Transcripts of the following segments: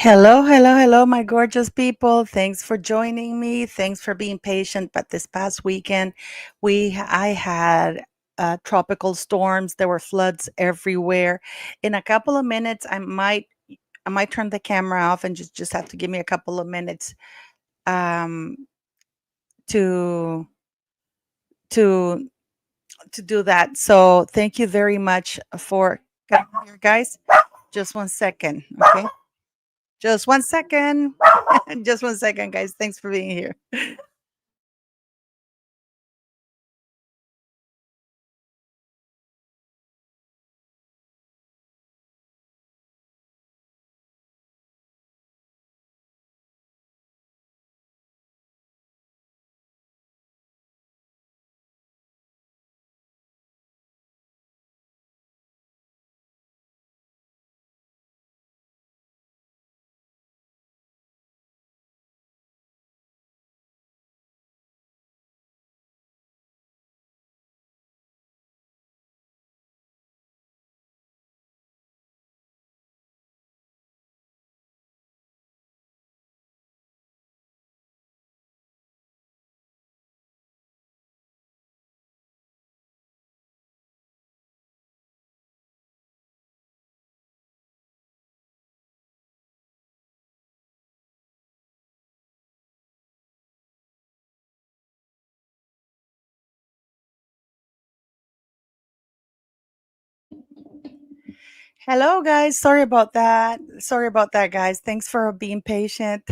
Hello, hello, hello, my gorgeous people. Thanks for joining me. Thanks for being patient. But this past weekend, I had tropical storms. There were floods everywhere. In a couple of minutes, I might turn the camera off and just have to give me a couple of minutes um, to to to do that. So thank you very much for coming here, guys. Just 1 second, okay? Just 1 second. Just 1 second, guys. Thanks for being here. Hello, guys. Sorry about that. Sorry about that, guys. Thanks for being patient.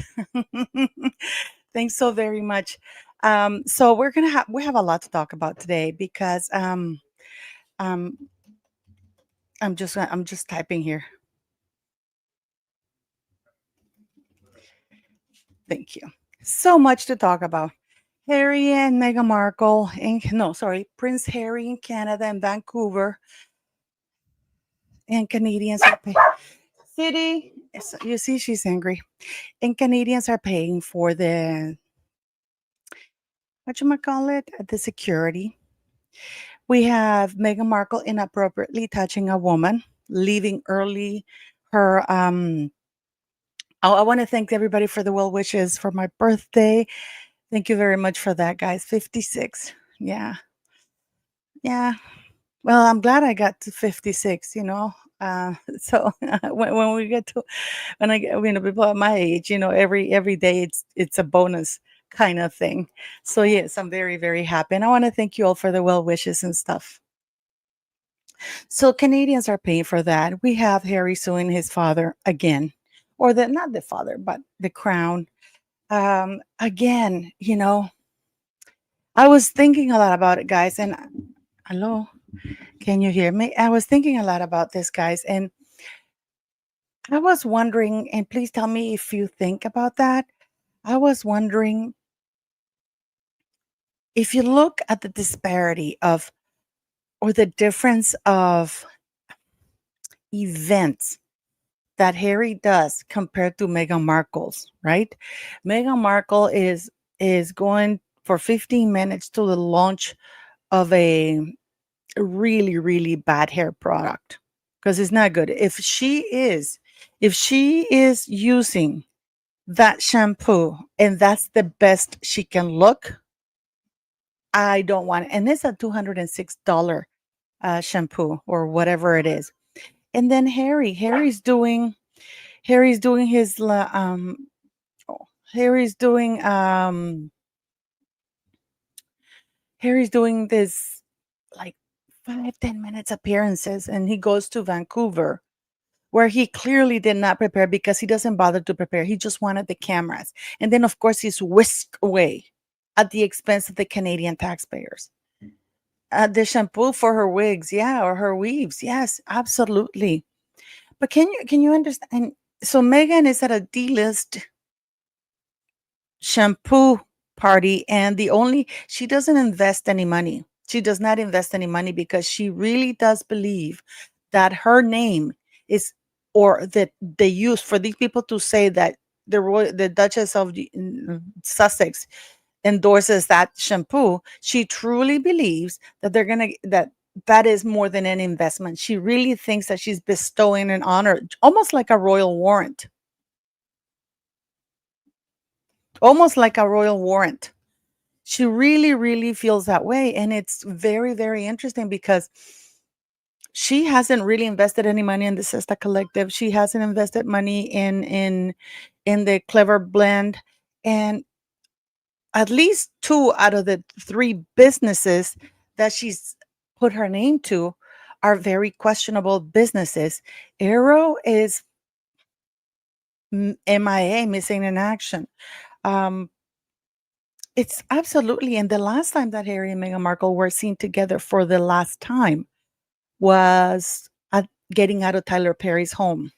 Thanks so very much. So we have a lot to talk about today because um I'm just typing here. Thank you. So much to talk about. Harry and Meghan Markle, no, sorry, Prince Harry in Canada and Vancouver, and Canadians are paying. City, you see, she's angry, and Canadians are paying for the what you might call it, the security. We have Meghan Markle inappropriately touching a woman, leaving early. Her I want to thank everybody for the well wishes for my birthday. Thank you very much for that, guys. 56. Yeah. Yeah. Well, I'm glad I got to 56, So when we get to when I get, people at my age, every day it's a bonus kind of thing. So yes, I'm very, very happy. And I want to thank you all for the well wishes and stuff. So Canadians are paying for that. We have Harry suing his father again, or the not the father, but the crown. Again, I was thinking a lot about it, guys. And hello, can you hear me? I was thinking a lot about this, guys, and I was wondering. And please tell me if you think about that. I was wondering if you look at the disparity of or the difference of events that Harry does compared to Meghan Markle's, right? Meghan Markle is going for 15 minutes to the launch of a really, really bad hair product because it's not good. If she is using that shampoo and that's the best she can look, I don't want it. And it's a $206 shampoo or whatever it is. And then Harry's doing his oh, Harry's doing Harry's doing this like 5-10 minutes appearances, and he goes to Vancouver where he clearly did not prepare because he doesn't bother to prepare. He just wanted the cameras. And then of course he's whisked away at the expense of the Canadian taxpayers. The shampoo for her wigs, yeah, or her weaves, yes, absolutely. But can you understand? So Megan is at a D-list shampoo party, and the only she doesn't invest any money. She does not invest any money because she really does believe that her name is, or that they use for these people to say that the Duchess of Sussex endorses that shampoo. She truly believes that that is more than an investment. She really thinks that she's bestowing an honor, almost like a royal warrant. almost like a royal warrant. She really, really feels that way. And it's very, very interesting because she hasn't really invested any money in the Siesta Collective. She hasn't invested money in the Clever Blend. And at least two out of the three businesses that she's put her name to are very questionable businesses. Arrow is MIA, missing in action. Um, it's absolutely, and the last time that Harry and Meghan Markle were seen together for the last time was at getting out of Tyler Perry's home.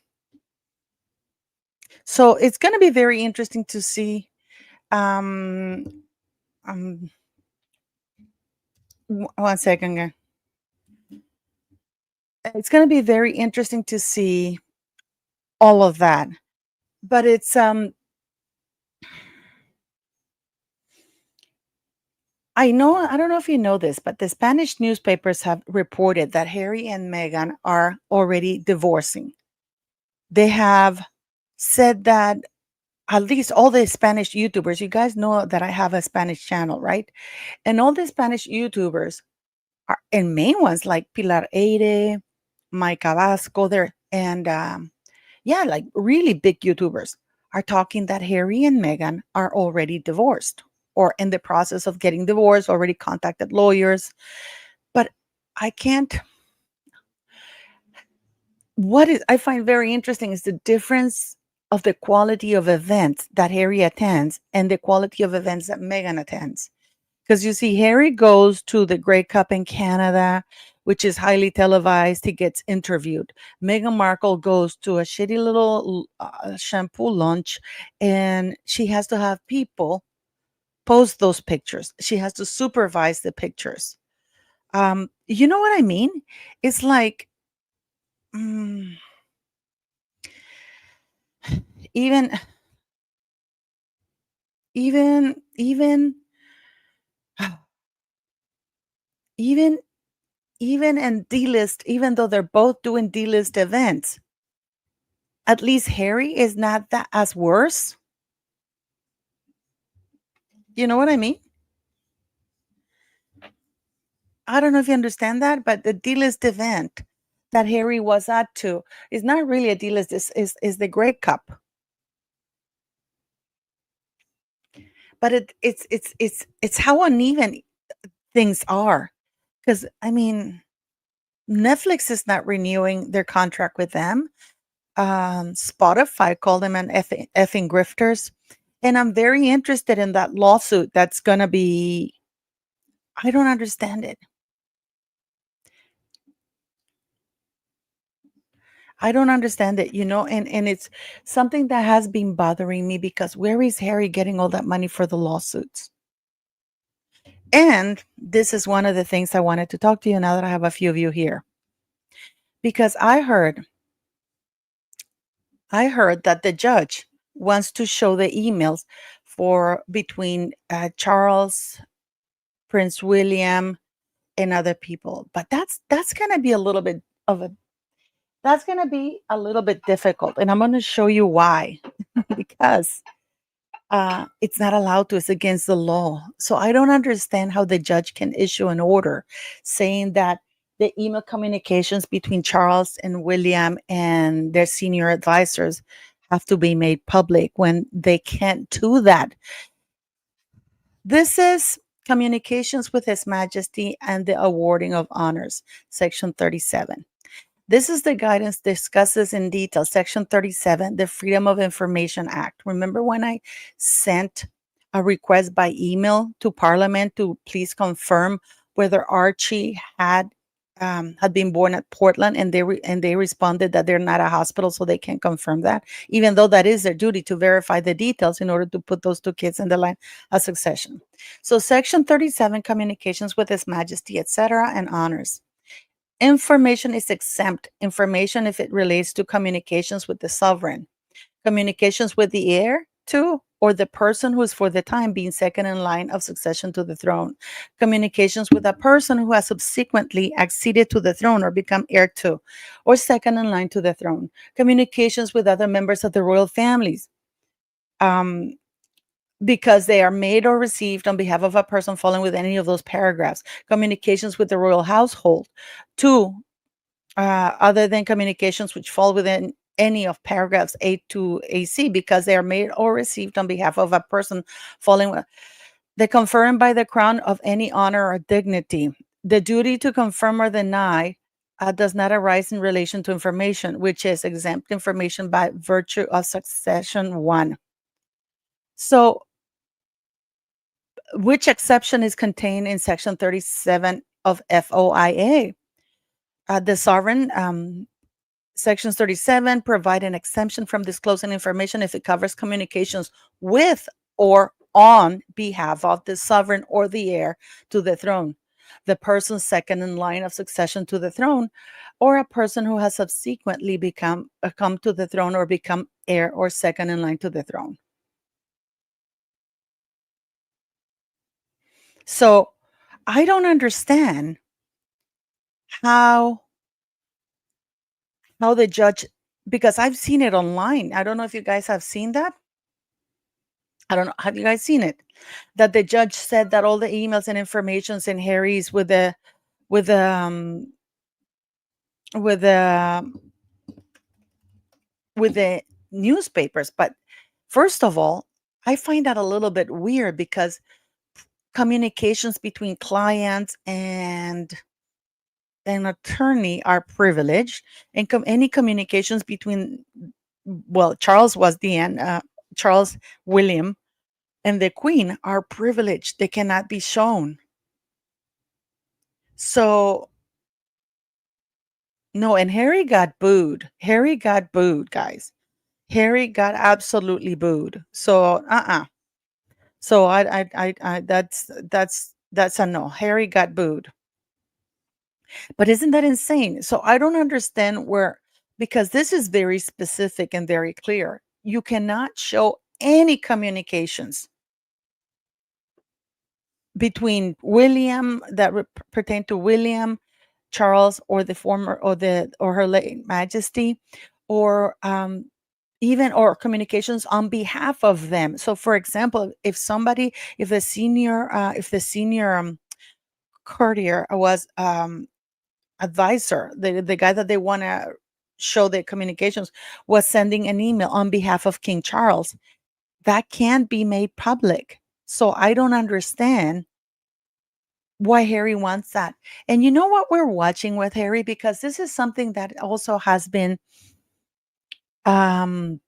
So it's going to be very interesting to see. Um, um, One second. It's going to be very interesting to see all of that. But it's I don't know if you know this, but the Spanish newspapers have reported that Harry and Meghan are already divorcing. They have said that at least all the Spanish YouTubers, you guys know that I have a Spanish channel, right? And all the Spanish YouTubers are, and main ones like Pilar Eire, Mike Vasco, there, and yeah, like really big YouTubers are talking that Harry and Meghan are already divorced or in the process of getting divorced, already contacted lawyers. But I can't, what is I find very interesting is the difference of the quality of events that Harry attends and the quality of events that Meghan attends. Because you see, Harry goes to the Grey Cup in Canada, which is highly televised. He gets interviewed. Meghan Markle goes to a shitty little shampoo lunch, and she has to have people post those pictures. She has to supervise the pictures. You know what I mean? It's like mm, even, even, even, even in D-list, even though they're both doing D-list events, at least Harry is not that as worse. You know what I mean? I don't know if you understand that, but the D-list event that Harry was at to is not really a D-list, is the Grey Cup. But it's how uneven things are. Because I mean, Netflix is not renewing their contract with them. Spotify called them an effing grifters. And I'm very interested in that lawsuit that's gonna be. I don't understand it. I don't understand it, and it's something that has been bothering me because where is Harry getting all that money for the lawsuits? And this is one of the things I wanted to talk to you now that I have a few of you here. Because I heard that the judge wants to show the emails for between Charles, Prince William, and other people. But that's going to be a little bit of a that's going to be a little bit difficult, and I'm going to show you why. Because it's not allowed to. It's against the law. So I don't understand how the judge can issue an order saying that the email communications between Charles and William and their senior advisors have to be made public when they can't do that. This is communications with His Majesty and the awarding of honors, Section 37. This is the guidance discusses in detail, Section 37, the Freedom of Information Act. Remember when I sent a request by email to Parliament to please confirm whether Archie had been born at Portland, and they responded that they're not a hospital, so they can't confirm that, even though that is their duty to verify the details in order to put those two kids in the line of succession. So Section 37, communications with His Majesty, etc., and honors. Information is exempt. Information if it relates to communications with the sovereign, communications with the heir to, or the person who is for the time being second in line of succession to the throne, communications with a person who has subsequently acceded to the throne or become heir to, or second in line to the throne, communications with other members of the royal families, um, because they are made or received on behalf of a person falling with any of those paragraphs. Communications with the royal household. Two, other than communications which fall within any of paragraphs A to AC, because they are made or received on behalf of a person falling with the conferring by the crown of any honor or dignity. The duty to confirm or deny does not arise in relation to information, which is exempt information by virtue of succession 1. So, which exception is contained in section 37 of FOIA? The sovereign, sections 37 provide an exemption from disclosing information if it covers communications with or on behalf of the sovereign or the heir to the throne, the person second in line of succession to the throne, or a person who has subsequently come to the throne or become heir or second in line to the throne. So I don't understand how the judge, because I've seen it online. I don't know if you guys have seen that. I don't know. Have you guys seen it? That the judge said that all the emails and informations in Harry's with the with the with the newspapers. But first of all, I find that a little bit weird because communications between clients and an attorney are privileged, and any communications between, well, Charles was the end, Charles William and the Queen are privileged. They cannot be shown. So no, and Harry got booed. Harry got booed, guys. Harry got absolutely booed. So So that's a no. Harry got booed. But isn't that insane? So I don't understand where, because this is very specific and very clear. You cannot show any communications between William that pertain to William, Charles, or the former, or her late Majesty, or even, or communications on behalf of them. So, for example, if the senior courtier was advisor, the guy that they want to show the communications was sending an email on behalf of King Charles, that can't be made public. So I don't understand why Harry wants that. And you know what we're watching with Harry? Because this is something that also has been um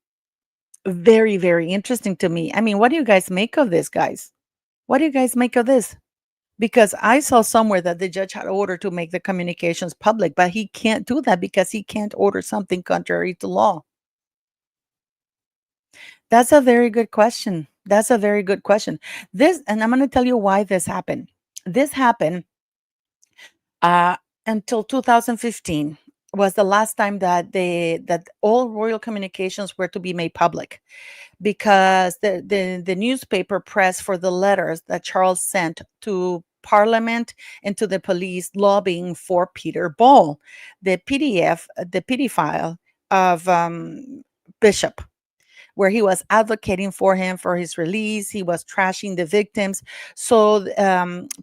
very, very interesting to me. I mean, what do you guys make of this, guys? What do you guys make of this? Because I saw somewhere that the judge had ordered to make the communications public, but he can't do that because he can't order something contrary to law. That's a very good question. That's a very good question. And I'm going to tell you why this happened. This happened uh, until 2015 was the last time that all royal communications were to be made public, because the newspaper press for the letters that Charles sent to Parliament and to the police lobbying for Peter Ball, the PDF, the PD file of Bishop, where he was advocating for him for his release. He was trashing the victims. So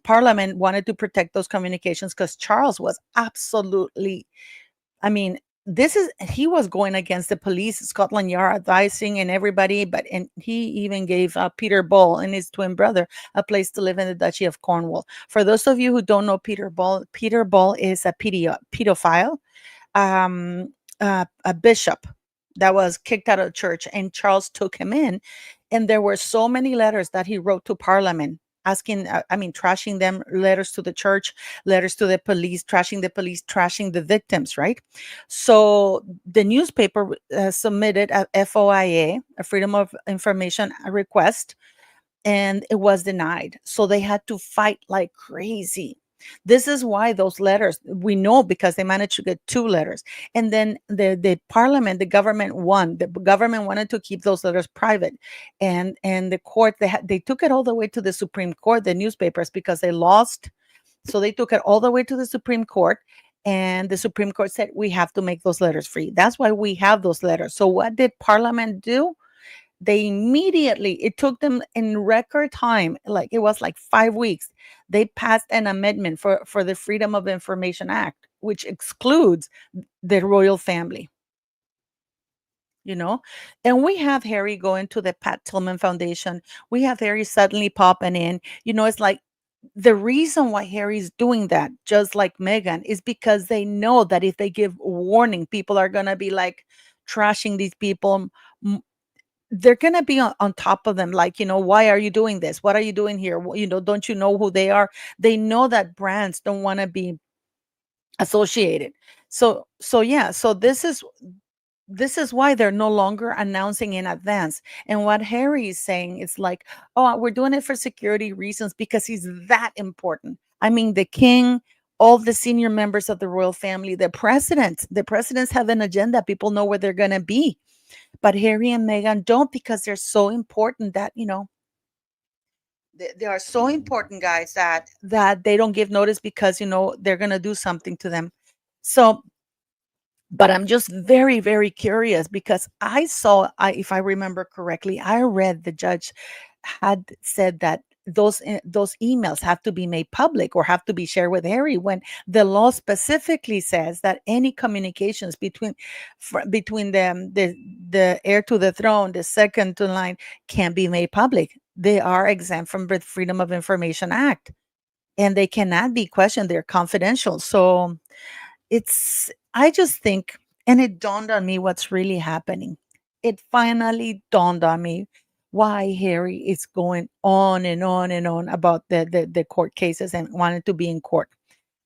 Parliament wanted to protect those communications because Charles was absolutely, I mean, he was going against the police, Scotland Yard advising and everybody, and he even gave Peter Ball and his twin brother a place to live in the Duchy of Cornwall. For those of you who don't know Peter Ball is a pedophile, a bishop that was kicked out of church, and Charles took him in. And there were so many letters that he wrote to Parliament asking, trashing them, letters to the church, letters to the police, trashing the victims, right? So the newspaper submitted a FOIA, a Freedom of Information request, and it was denied. So they had to fight like crazy. This is why those letters, we know, because they managed to get 2 letters. And then the Parliament, the government won. The government wanted to keep those letters private. And the court, they took it all the way to the Supreme Court, the newspapers, because they lost. So they took it all the way to the Supreme Court. And the Supreme Court said, we have to make those letters free. That's why we have those letters. So what did Parliament do? They immediately, it took them in record time, like it was like 5 weeks. They passed an amendment for the Freedom of Information Act, which excludes the royal family, you know? And we have Harry going to the Pat Tillman Foundation. We have Harry suddenly popping in. It's like the reason why Harry's doing that, just like Meghan, is because they know that if they give warning, people are going to be like trashing these people. They're going to be on top of them, like, why are you doing this? What are you doing here? Don't you know who they are? They know that brands don't want to be associated. So yeah, so this is why they're no longer announcing in advance. And what Harry is saying is like, oh, we're doing it for security reasons because he's that important. I mean, the king, all the senior members of the royal family, the presidents have an agenda. People know where they're going to be. But Harry and Meghan don't, because they're so important that, they are so important, guys, that they don't give notice because, they're going to do something to them. So, but I'm just very, very curious because if I remember correctly, I read the judge had said that those emails have to be made public or have to be shared with Harry, when the law specifically says that any communications between them, the heir to the throne, the second to line, can be made public. They are exempt from the Freedom of Information Act, and they cannot be questioned. They're confidential. So I just think, and it dawned on me what's really happening. It finally dawned on me why Harry is going on and on and on about the court cases and wanted to be in court.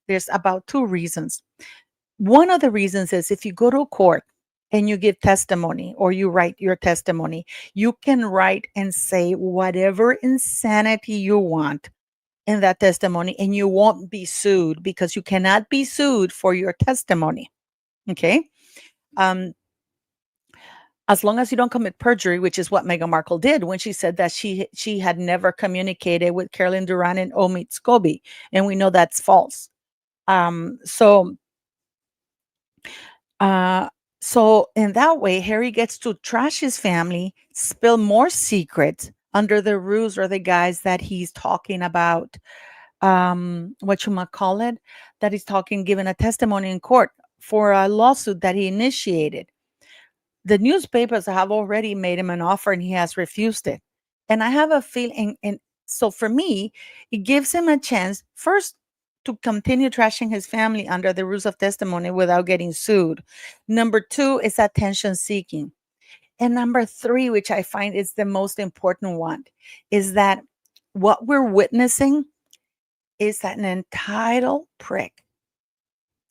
There's about two reasons. One of the reasons is, if you go to court and you give testimony or you write your testimony, you can write and say whatever insanity you want in that testimony, and you won't be sued, because you cannot be sued for your testimony. Okay. Um, as long as you don't commit perjury, which is what Meghan Markle did when she said that she had never communicated with Carolyn Duran and Omid Scobie, and we know that's false. Um, so, uh, so in that way, Harry gets to trash his family, spill more secrets under the ruse or the guise that he's talking about, what you might call it, that he's giving a testimony in court for a lawsuit that he initiated. The newspapers have already made him an offer and he has refused it. And I have a feeling, and so for me, it gives him a chance first to continue trashing his family under the rules of testimony without getting sued. Number two is attention seeking. And number three, which I find is the most important one, is that what we're witnessing is that an entitled prick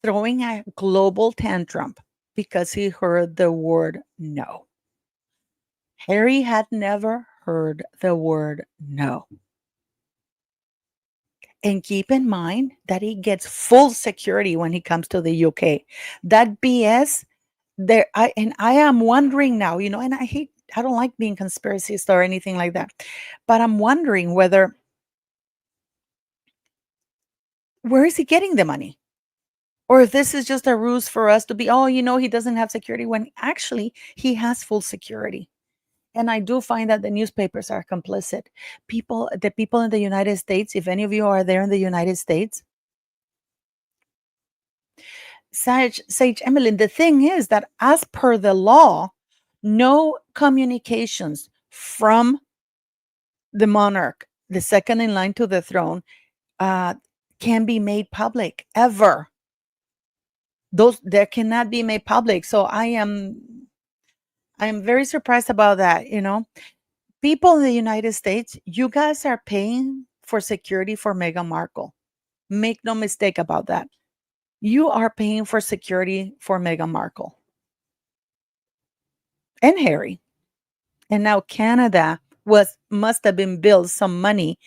throwing a global tantrum because he heard the word no. Harry had never heard the word no. And keep in mind that he gets full security when he comes to the UK. That BS there, I am wondering now, and I don't like being conspiracist or anything like that, but I'm wondering where is he getting the money? Or if this is just a ruse for us to be, oh, he doesn't have security, when actually he has full security. And I do find that the newspapers are complicit. The people in the United States, if any of you are there in the United States, Sage Emmeline, the thing is that as per the law, no communications from the monarch, the second in line to the throne, uh, can be made public ever. Those there cannot be made public. So I am very surprised about that. People in the United States, you guys are paying for security for Meghan Markle. Make no mistake about that. You are paying for security for Meghan Markle and Harry. And now Canada must have been billed some money,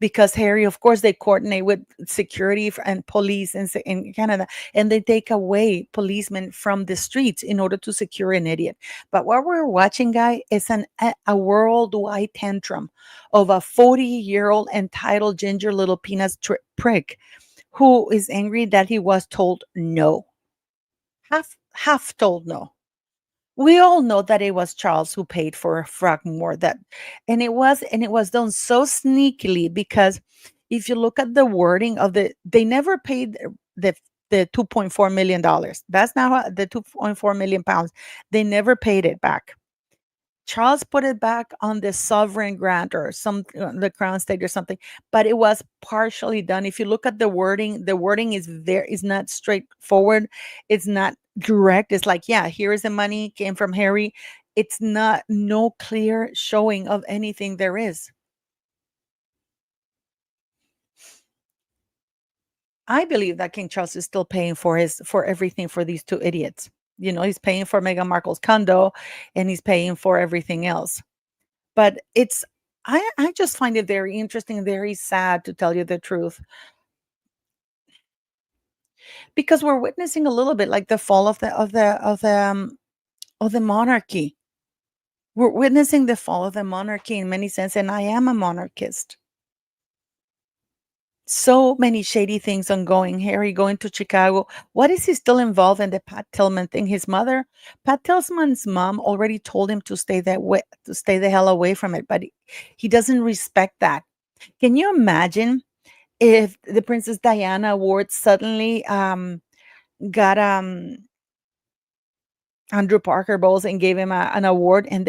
because Harry, of course, they coordinate with security and police in Canada, and they take away policemen from the streets in order to secure an idiot. But what we're watching, guy, is a worldwide tantrum of a 40-year-old entitled ginger little peanuts prick who is angry that he was told no, half told no. We all know that it was Charles who paid for Frogmore, that, and it was done so sneakily, because if you look at the wording of they never paid the $2.4 million. That's now the 2.4 million pounds. They never paid it back. Charles put it back on the sovereign grant or some the crown state or something, but it was partially done. If you look at the wording is not straightforward. It's not direct. It's like, yeah, here's the money came from Harry. It's not no clear showing of anything there is. I believe that King Charles is still paying for everything for these two idiots. He's paying for Meghan Markle's condo, and he's paying for everything else. But I just find it very interesting, very sad, to tell you the truth, because we're witnessing a little bit like the fall of the monarchy. We're witnessing the fall of the monarchy in many sense, and I am a monarchist. So many shady things ongoing. Harry going to Chicago. What is he still involved in the Pat Tillman thing? His mother, Pat Tillman's mom, already told him to stay that way, to stay the hell away from it, but he doesn't respect that. Can you imagine if the Princess Diana Award suddenly got Andrew Parker Bowles and gave him an award, and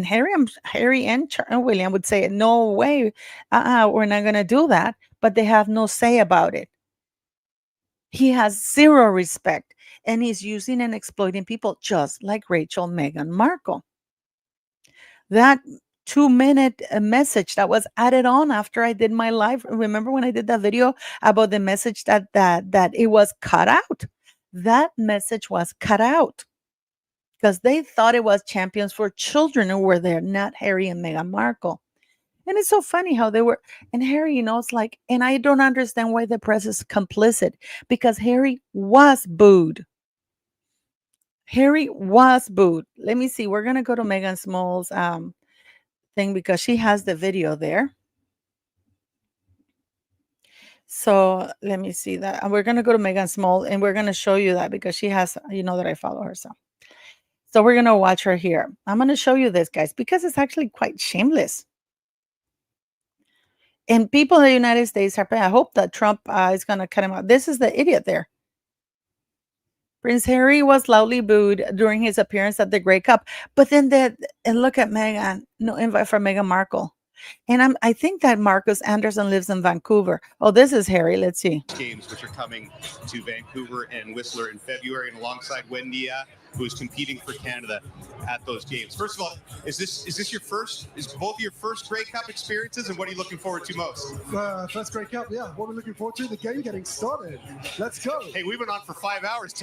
Harry and William would say, no way, we're not going to do that, but they have no say about it. He has zero respect, and he's using and exploiting people, just like Rachel Meghan Markle. That 2-minute message that was added on after I did my live. Remember when I did that video about the message that it was cut out? That message was cut out because they thought it was Champions for Children who were there, not Harry and Meghan Markle. And it's so funny how they were. And Harry, it's like, and I don't understand why the press is complicit, because Harry was booed. Harry was booed. Let me see. We're going to go to Megan Small's thing because she has the video there. So let me see that. And we're going to go to Megan Small, and we're going to show you that because she has, that I follow her. So we're going to watch her here. I'm going to show you this, guys, because it's actually quite shameless. And people in the United States are, I hope that Trump is going to cut him out. This is the idiot there. Prince Harry was loudly booed during his appearance at the Grey Cup. But then and look at Meghan, no invite for Meghan Markle. And I think that Marcus Anderson lives in Vancouver. Oh, this is Harry. Let's see. Games, which are coming to Vancouver and Whistler in February, and alongside Wendy, who is competing for Canada at those games. First of all, is this your first? Is both your first Grey Cup experiences, and what are you looking forward to most? First Grey Cup, yeah. What we're looking forward to, the game getting started. Let's go. Hey, we've been on for 5 hours.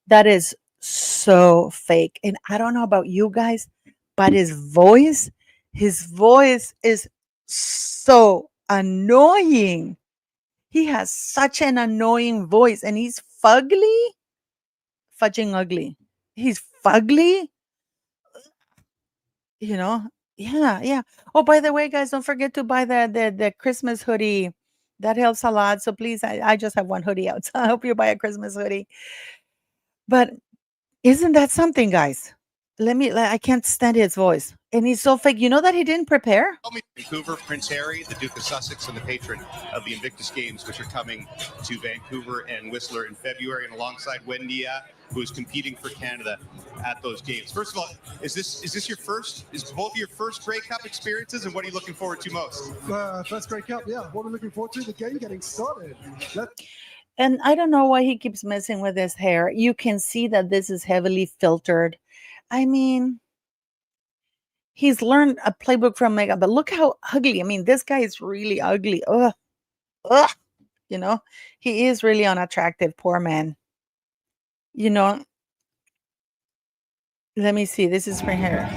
That is so fake. And I don't know about you guys, but his voice is so annoying. He has such an annoying voice, and he's fudging ugly. He's fugly. Yeah. Oh, by the way, guys, don't forget to buy the Christmas hoodie. That helps a lot. So please, I just have one hoodie out. So I hope you buy a Christmas hoodie. But isn't that something, guys? I can't stand his voice. And he's so fake. You know that he didn't prepare? Vancouver, Prince Harry, the Duke of Sussex, and the patron of the Invictus Games, which are coming to Vancouver and Whistler in February, and alongside Wendy, who is competing for Canada at those games. First of all, is this your first? Is both your first Grey Cup experiences, and what are you looking forward to most? First Grey Cup, yeah. What we're looking forward to, the game getting started. And I don't know why he keeps messing with his hair. You can see that this is heavily filtered. I mean, he's learned a playbook from Meghan, but look how ugly. I mean, this guy is really ugly. Ugh. He is really unattractive. Poor man. Let me see. This is for hair.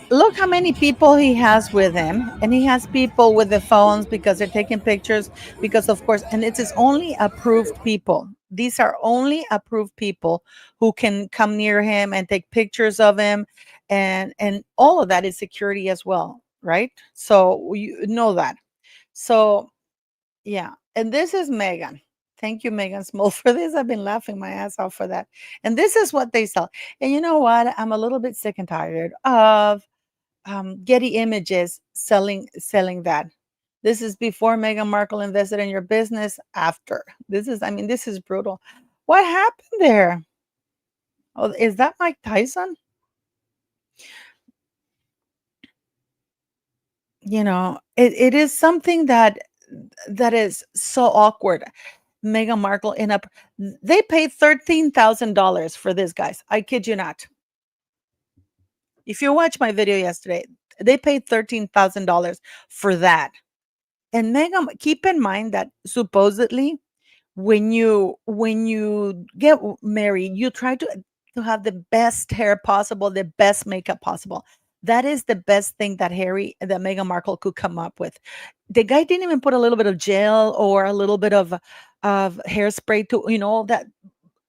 Look how many people he has with him, and he has people with the phones because they're taking pictures, because of course, and it is only approved people. These are only approved people who can come near him and take pictures of him, and all of that is security as well, right? So you know that. So yeah, and this is Megan. Thank you, Megan Small, for this. I've been laughing my ass off for that. And this is what they sell. And you know what? I'm a little bit sick and tired of Getty Images selling that. This is before Meghan Markle invested in your business. After I mean, this is brutal. What happened there? Oh, is that Mike Tyson? It is something that is so awkward. Meghan Markle they paid $13,000 for this, guys. I kid you not. If you watch my video yesterday, they paid $13,000 for that. And Megan, keep in mind that supposedly when you get married, you try to have the best hair possible, the best makeup possible. That is the best thing that Meghan Markle could come up with. The guy didn't even put a little bit of gel or a little bit of hairspray to,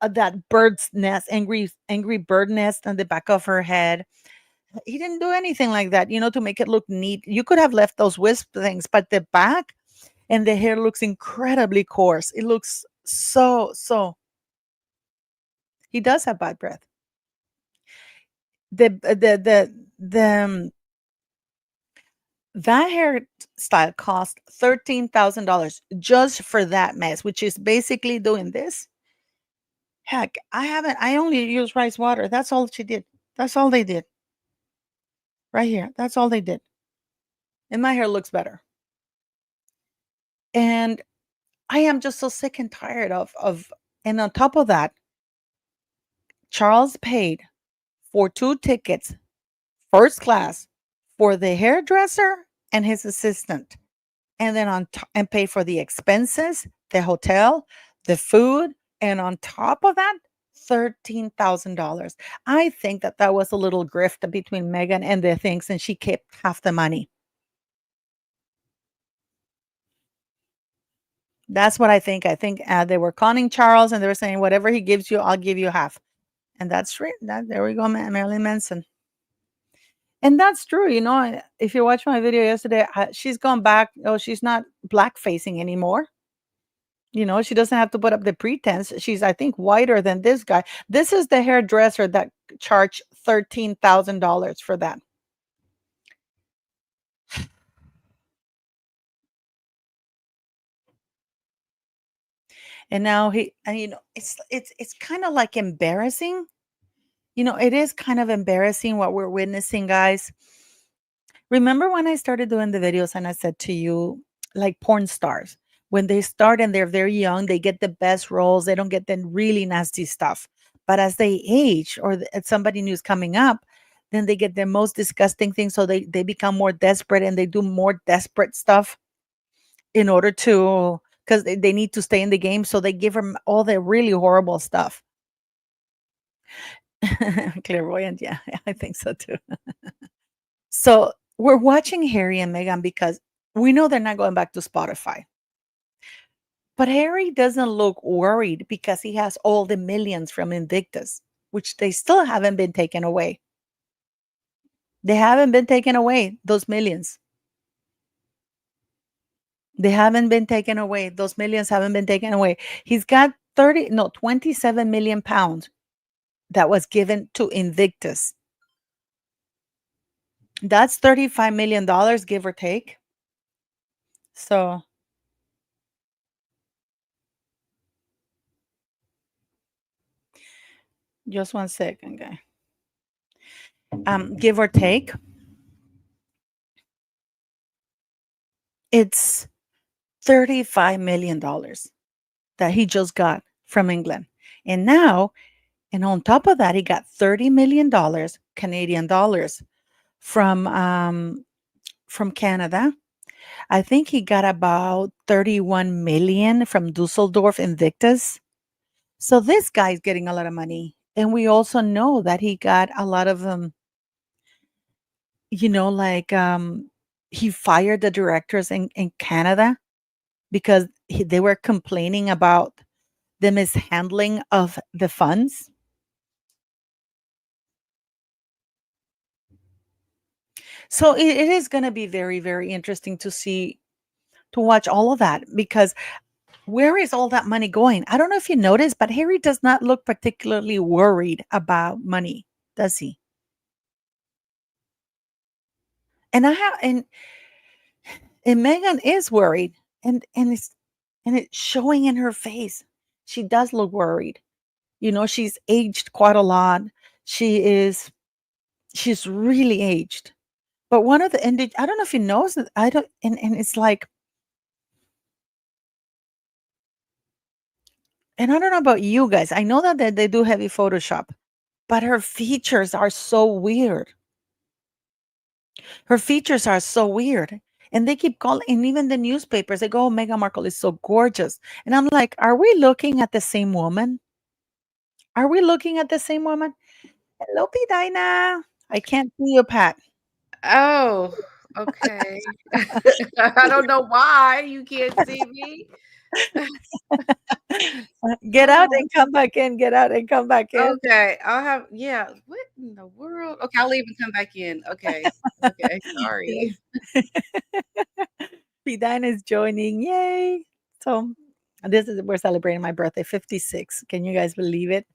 that bird's nest, angry bird nest on the back of her head. He didn't do anything like that, to make it look neat. You could have left those wisp things, but the back and the hair looks incredibly coarse. It looks so. He does have bad breath. The that hairstyle cost $13,000 just for that mess, which is basically doing this. Heck, I only use rice water. That's all she did. That's all they did. Right here. That's all they did. And my hair looks better. And I am just so sick and tired and on top of that, Charles paid for 2 tickets, first class, for the hairdresser and his assistant, and then and pay for the expenses, the hotel, the food, and on top of that, $13,000. I think that was a little grift between Megan and the things, and she kept half the money. That's what I think. I think they were conning Charles, and they were saying, "Whatever he gives you, I'll give you half." And that's right. There we go, Marilyn Manson. And that's true. If you watch my video yesterday, she's gone back. Oh, she's not black facing anymore. She doesn't have to put up the pretense. She's, I think, whiter than this guy. This is the hairdresser that charged $13,000 for that. And now it's kind of like embarrassing. It is kind of embarrassing what we're witnessing, guys. Remember when I started doing the videos and I said to you, like porn stars, when they start and they're very young, they get the best roles. They don't get the really nasty stuff. But as they age or somebody new is coming up, then they get the most disgusting things. So they become more desperate and they do more desperate stuff in order to, because they need to stay in the game. So they give them all the really horrible stuff. Clairvoyant. Yeah, I think so too. So we're watching Harry and Meghan because we know they're not going back to Spotify. But Harry doesn't look worried because he has all the millions from Invictus, which they still haven't been taken away. They haven't been taken away, those millions. They haven't been taken away. Those millions haven't been taken away. He's got 27 million pounds that was given to Invictus. That's $35 million, give or take. So just 1 second, guy. Give or take. It's $35 million that he just got from England. And now, and on top of that, he got $30 million Canadian dollars from Canada. I think he got about 31 million from Dusseldorf Invictus. So this guy's getting a lot of money. And we also know that he got a lot of he fired the directors in Canada because they were complaining about the mishandling of the funds. So it is going to be very, very interesting to see, to watch all of that, because where is all that money going? I don't know if you noticed, but Harry does not look particularly worried about money, does he? And I have, and Megan is worried, and it's showing in her face. She does look worried. She's aged quite a lot. She's really aged. But one of the I don't know if he knows that. I don't, and it's like, and I don't know about you guys. I know that they do heavy Photoshop, but her features are so weird. Her features are so weird. And they keep calling, and even the newspapers, they go, oh, Meghan Markle is so gorgeous. And I'm like, are we looking at the same woman? Are we looking at the same woman? Hello, P. Dinah. I can't see you, Pat. Oh, okay. I don't know why you can't see me. Get out Oh, and come back in. Get out and come back in. okay. I'll have, yeah. What in the world? Okay, I'll leave and come back in. Okay. Okay. Sorry. P. Dinah is joining. Yay. So we're celebrating my birthday, 56. Can you guys believe it?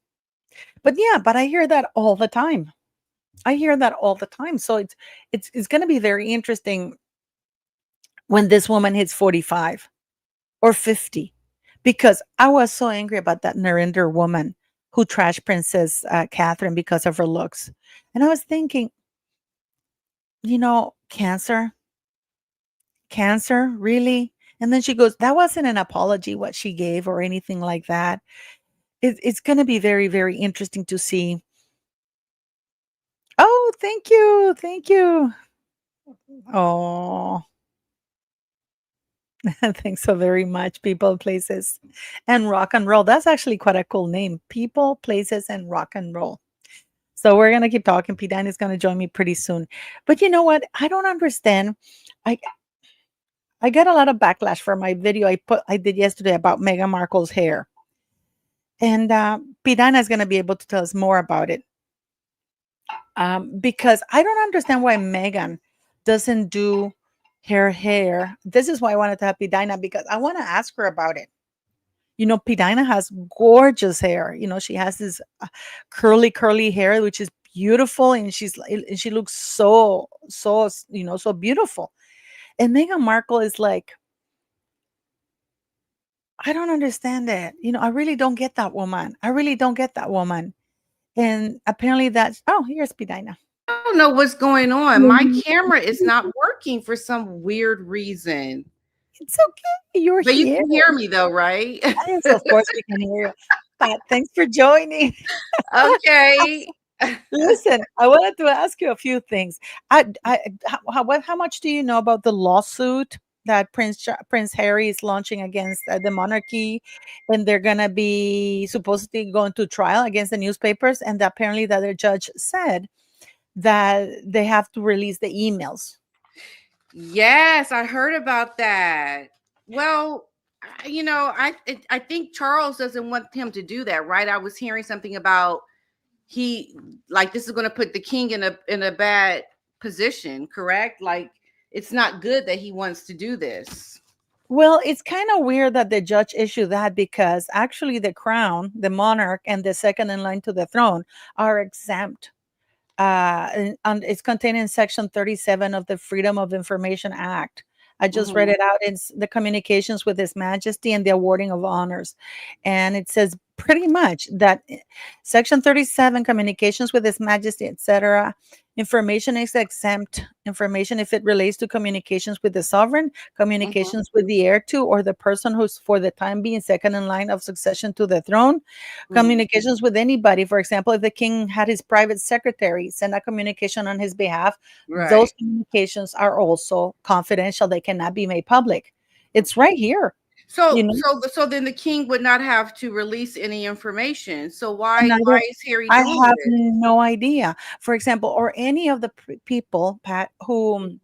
But yeah, but I hear that all the time. I hear that all the time. So it's going to be very interesting when this woman hits 45 or 50, because I was so angry about that Narendra woman who trashed Princess Catherine because of her looks. And I was thinking, cancer, really? And then she goes, that wasn't an apology, what she gave or anything like that. It's going to be very, very interesting to see. Oh, thank you. Thank you. Oh, thanks so very much. People, places, and rock and roll. That's actually quite a cool name. People, places, and rock and roll. So we're gonna keep talking. P. Dan is gonna join me pretty soon. But you know what? I don't understand. I I got a lot of backlash for my video I did yesterday about Meghan Markle's hair. And P. Dan is gonna be able to tell us more about it. Because I don't understand why Meghan doesn't do her hair. This is why I wanted to have P. Dinah, because I want to ask her about it. Pidina has gorgeous hair. She has this curly hair, which is beautiful, and she looks so beautiful. And Meghan Markle is like, I don't understand it. I really don't get that woman. I really don't get that woman. And apparently here's Pidina. I don't know what's going on. My camera is not working for some weird reason. It's okay. You're But you here. can hear me though, right? Yes, of course we can hear you. Pat, thanks for joining. Okay. Listen, I wanted to ask you a few things. How much do you know about the lawsuit that Prince Harry is launching against the monarchy, and they're gonna be supposedly going to trial against the newspapers, and apparently that the judge said that they have to release the emails. Yes, I heard about that. Well, I think Charles doesn't want him to do that, right? I was hearing something about this is going to put the king in a bad position, correct? Like it's not good that he wants to do this. Well, it's kind of weird that the judge issued that, because actually the crown, the monarch, and the second in line to the throne are exempt. And it's contained in Section 37 of the Freedom of Information Act. I just read it out. It's the communications with His Majesty and the awarding of honors. And it says pretty much that Section 37, communications with His Majesty, etc., information is exempt. Information if it relates to communications with the sovereign, communications with the heir to, or the person who's for the time being second in line of succession to the throne, communications with anybody. For example, if the king had his private secretary send a communication on his behalf, those communications are also confidential. They cannot be made public. It's right here. So then the king would not have to release any information. So why is Harry I doing have this? no idea. For example, or any of the people, Pat, who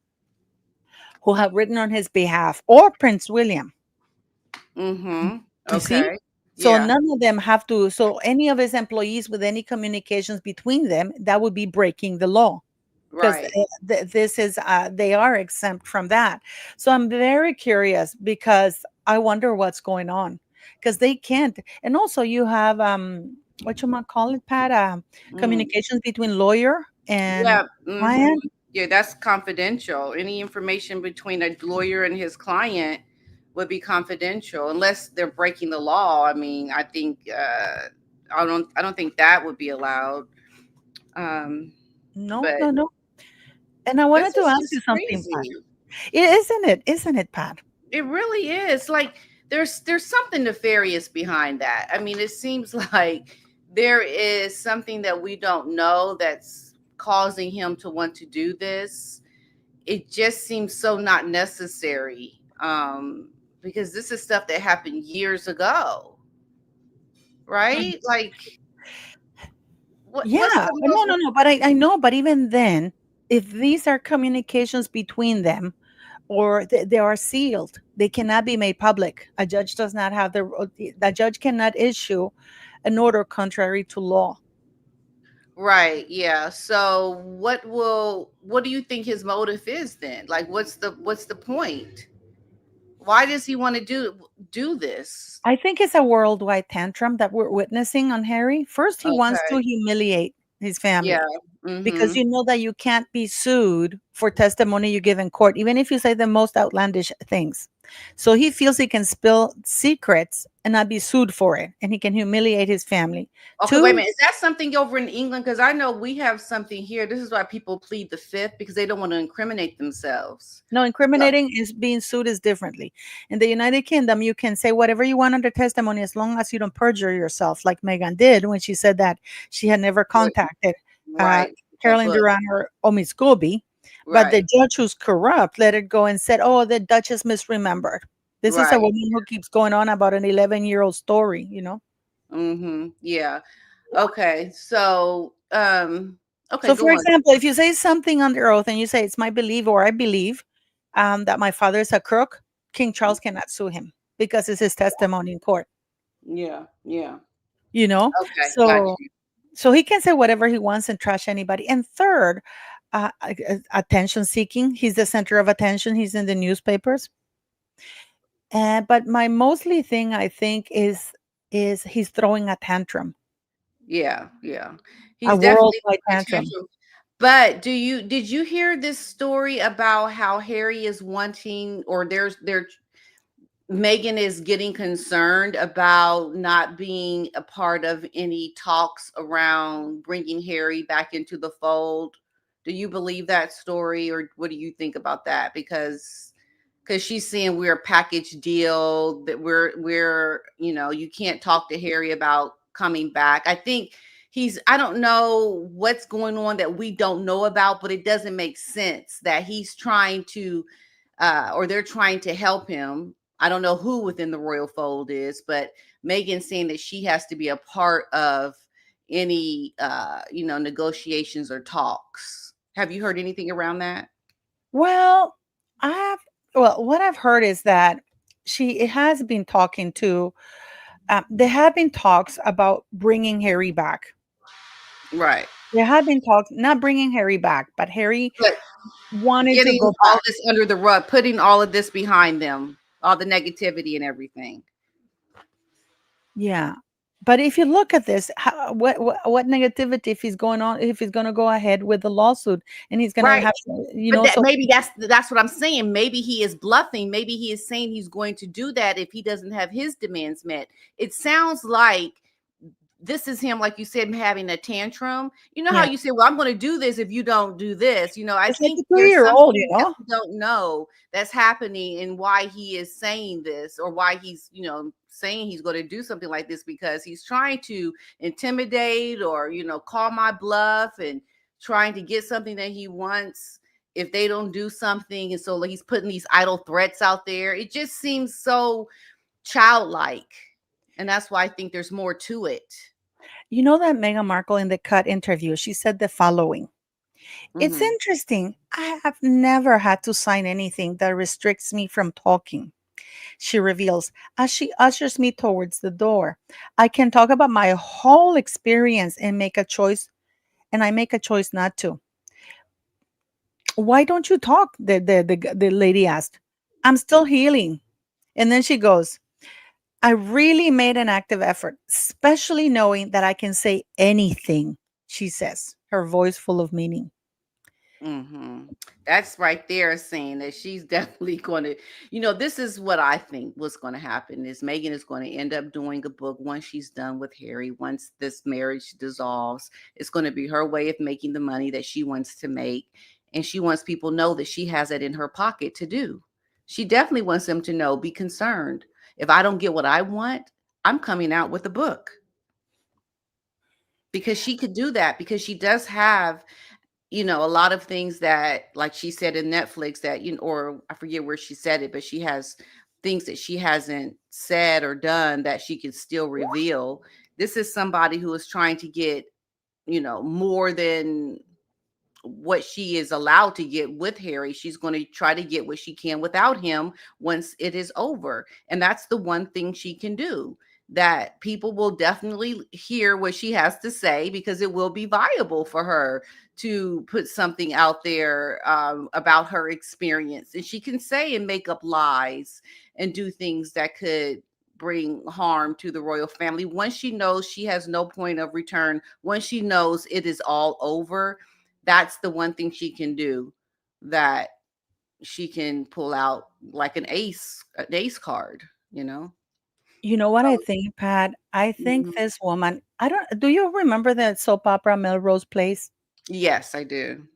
have written on his behalf, or Prince William. You See? okay. So Yeah. none of them have to. So any of his employees with any communications between them, that would be breaking the law. because Right. this is they are exempt from that. So I'm very curious because I wonder what's going on because they can't. And also you have what you might call it, Pat, Mm. communications between lawyer and Yeah. Hmm. client. Yeah, that's confidential. Any information between a lawyer and his client would be confidential unless they're breaking the law. I mean, I think I don't think that would be allowed. Um, No, but no, no. And I this wanted to is ask you just something, Pat. crazy. Isn't it, Pat? It really is. Like there's something nefarious behind that. I mean, it seems like there is something that we don't know that's causing him to want to do this. It just seems so not necessary. Because this is stuff that happened years ago, Mm. right? Like what's Yeah, the no, most no, no. But I know. But even then, if these are communications between them, or they are sealed, they cannot be made public. A judge does not have the judge cannot issue an order contrary to law. right, yeah. So what do you think his motive is then? Like what's the point? Why does he want to do this? I think it's a worldwide tantrum that we're witnessing on Harry. First, he wants to Okay. humiliate his Yeah. family because Mhm. you know that you can't be sued for testimony you give in court, even if you say the most outlandish things. So he feels he can spill secrets and not be sued for it, and he can humiliate his family. Okay, wait a Two, minute. Is that something over in England? Because I know we have something here. This is why people plead the fifth because they don't want to incriminate themselves. no, So, incriminating is being sued is differently. In the United Kingdom, you can say whatever you want under testimony as long as you don't perjure yourself, like Meghan did when she said that she had never right, contacted uh, right, that Caroline book, Durant or Omi Scobie. But the right, judge who's corrupt let it go and said, oh, the Duchess misremembered. This is a right. woman who keeps going on about an 11-year-old story, Mm-hmm. Yeah. Okay. So, okay, So, go for on. example, if you say something under oath and you say, it's my belief or I believe that my father is a crook, King Charles cannot sue him because it's his testimony in court, Yeah, yeah. you know? Okay, got So, you. so he can say whatever he wants and trash anybody. And third, attention seeking. He's the center of attention. He's in the newspapers. But my mostly thing I think is he's throwing a tantrum, Yeah, yeah. a He's definitely worldwide a tantrum. tantrum. But did you hear this story about how Harry is wanting, or there Megan is getting concerned about not being a part of any talks around bringing Harry back into the fold. Do you believe that story, or what do you think about that? Because she's saying we're a package deal, that we're you can't talk to Harry about coming back. I think I don't know what's going on that we don't know about, but it doesn't make sense that he's trying to or they're trying to help him. I don't know who within the royal fold is, but Megan's saying that she has to be a part of any negotiations or talks. Have you heard anything around that? Well, I have. Well, what I've heard is that she it has been talking to. There have been talks about bringing Harry back. Right. There have been talks, not bringing Harry back, but Harry But wanted to getting go all back. this under the rug, putting all of this behind them, all the negativity and everything. Yeah, but if you look at this, what negativity if he's going on if he's going to go ahead with the lawsuit and he's going to Right. have But that so maybe that's what I'm saying. Maybe he is bluffing. Maybe he is saying he's going to do that if he doesn't have his demands met. It sounds like this is him, like you said, having a tantrum. You know how yeah, you say, well, I'm going to do this if you don't do this. I it's like think a there's 2-year old, something that we don't know that's happening and why he is saying this, or why he's, saying he's going to do something like this, because he's trying to intimidate or, call my bluff and trying to get something that he wants if they don't do something. And so like, he's putting these idle threats out there. It just seems so childlike. And that's why I think there's more to it. that Meghan Markle in the Cut interview, she said the following. It's Hmm. interesting. I have never had to sign anything that restricts me from talking. She reveals as she ushers me towards the door. I can talk about my whole experience and make a choice, and I make a choice not to. Why don't you talk? The lady asked. I'm still healing. And then she goes, I really made an active effort, especially knowing that I can say anything, she says, her voice full of meaning. Hmm. That's right there saying that she's definitely going to, this is what I think what's going to happen is Megan is going to end up doing a book once she's done with Harry, once this marriage dissolves. It's going to be her way of making the money that she wants to make. And she wants people to know that she has it in her pocket to do. She definitely wants them to know, be concerned. If I don't get what I want, I'm coming out with a book because she could do that because she does have a lot of things that, like she said in Netflix, that or I forget where she said it, but she has things that she hasn't said or done that she can still reveal. This is somebody who is trying to get, more than what she is allowed to get with Harry. She's going to try to get what she can without him once it is over. And that's the one thing she can do, that people will definitely hear what she has to say because it will be viable for her to put something out there about her experience. And she can say and make up lies and do things that could bring harm to the royal family. Once she knows she has no point of return, once she knows it is all over, that's the one thing she can do, that she can pull out like an ace card, you know? You know what I Oh, think, Pat? I think mhm. this woman, I don't, do you remember the soap opera Melrose Place? Yes, I do.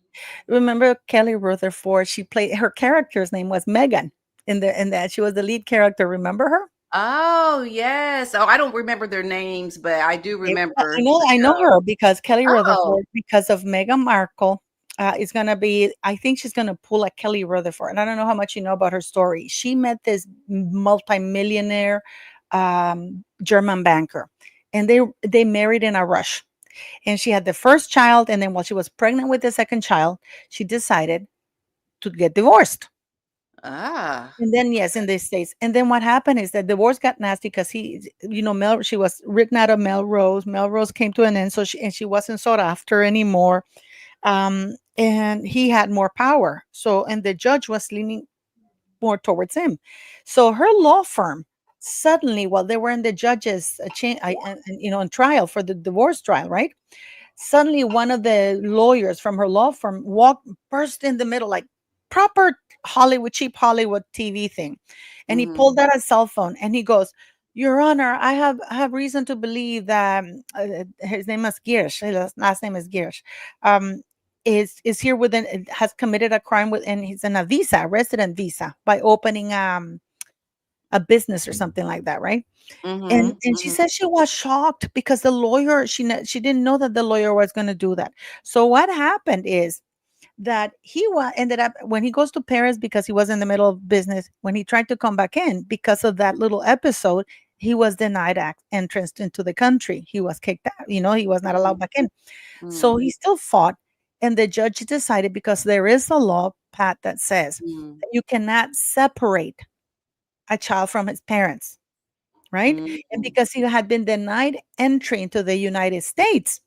Remember Kelly Rutherford? She played, her character's name was Megan in that she was the lead character. Remember her? Oh, yes. Oh, I don't remember their names, but I do Okay, remember the I know show. her because Kelly Oh, Rutherford, because of Meghan Markle, is gonna be. I think she's gonna pull a Kelly Rutherford, and I don't know how much you know about her story. She met this multimillionaire German banker, and they married in a rush. And she had the first child, and then while she was pregnant with the second child, she decided to get divorced. ah, And then yes, in the States. And then what happened is that divorce got nasty because she was written out of Melrose. Melrose came to an end, so she wasn't sought after anymore. And he had more power. So and the judge was leaning more towards him. So her law firm suddenly, while they were in the judge's in trial for the divorce trial, right? Suddenly one of the lawyers from her law firm burst in the middle, like proper cheap Hollywood TV thing, and he mhm, pulled out a cell phone and he goes, Your Honor, I have reason to believe that his name is Girish, his last name is Girish, um, is here within, has committed a crime with, and he's in a visa, resident visa, by opening a business or something like that, right? And mhm, she mhm. said she was shocked because the lawyer, she didn't know that the lawyer was going to do that. So what happened is that ended up, when he goes to Paris, because he was in the middle of business, when he tried to come back in because of that little episode, he was denied entrance into the country. He was kicked out, he was not allowed Mm, back in. So mm, he still fought, and the judge decided, because there is a law, Pat, that says mm, that you cannot separate a child from his parents, right? And mm. because he had been denied entry into the United States,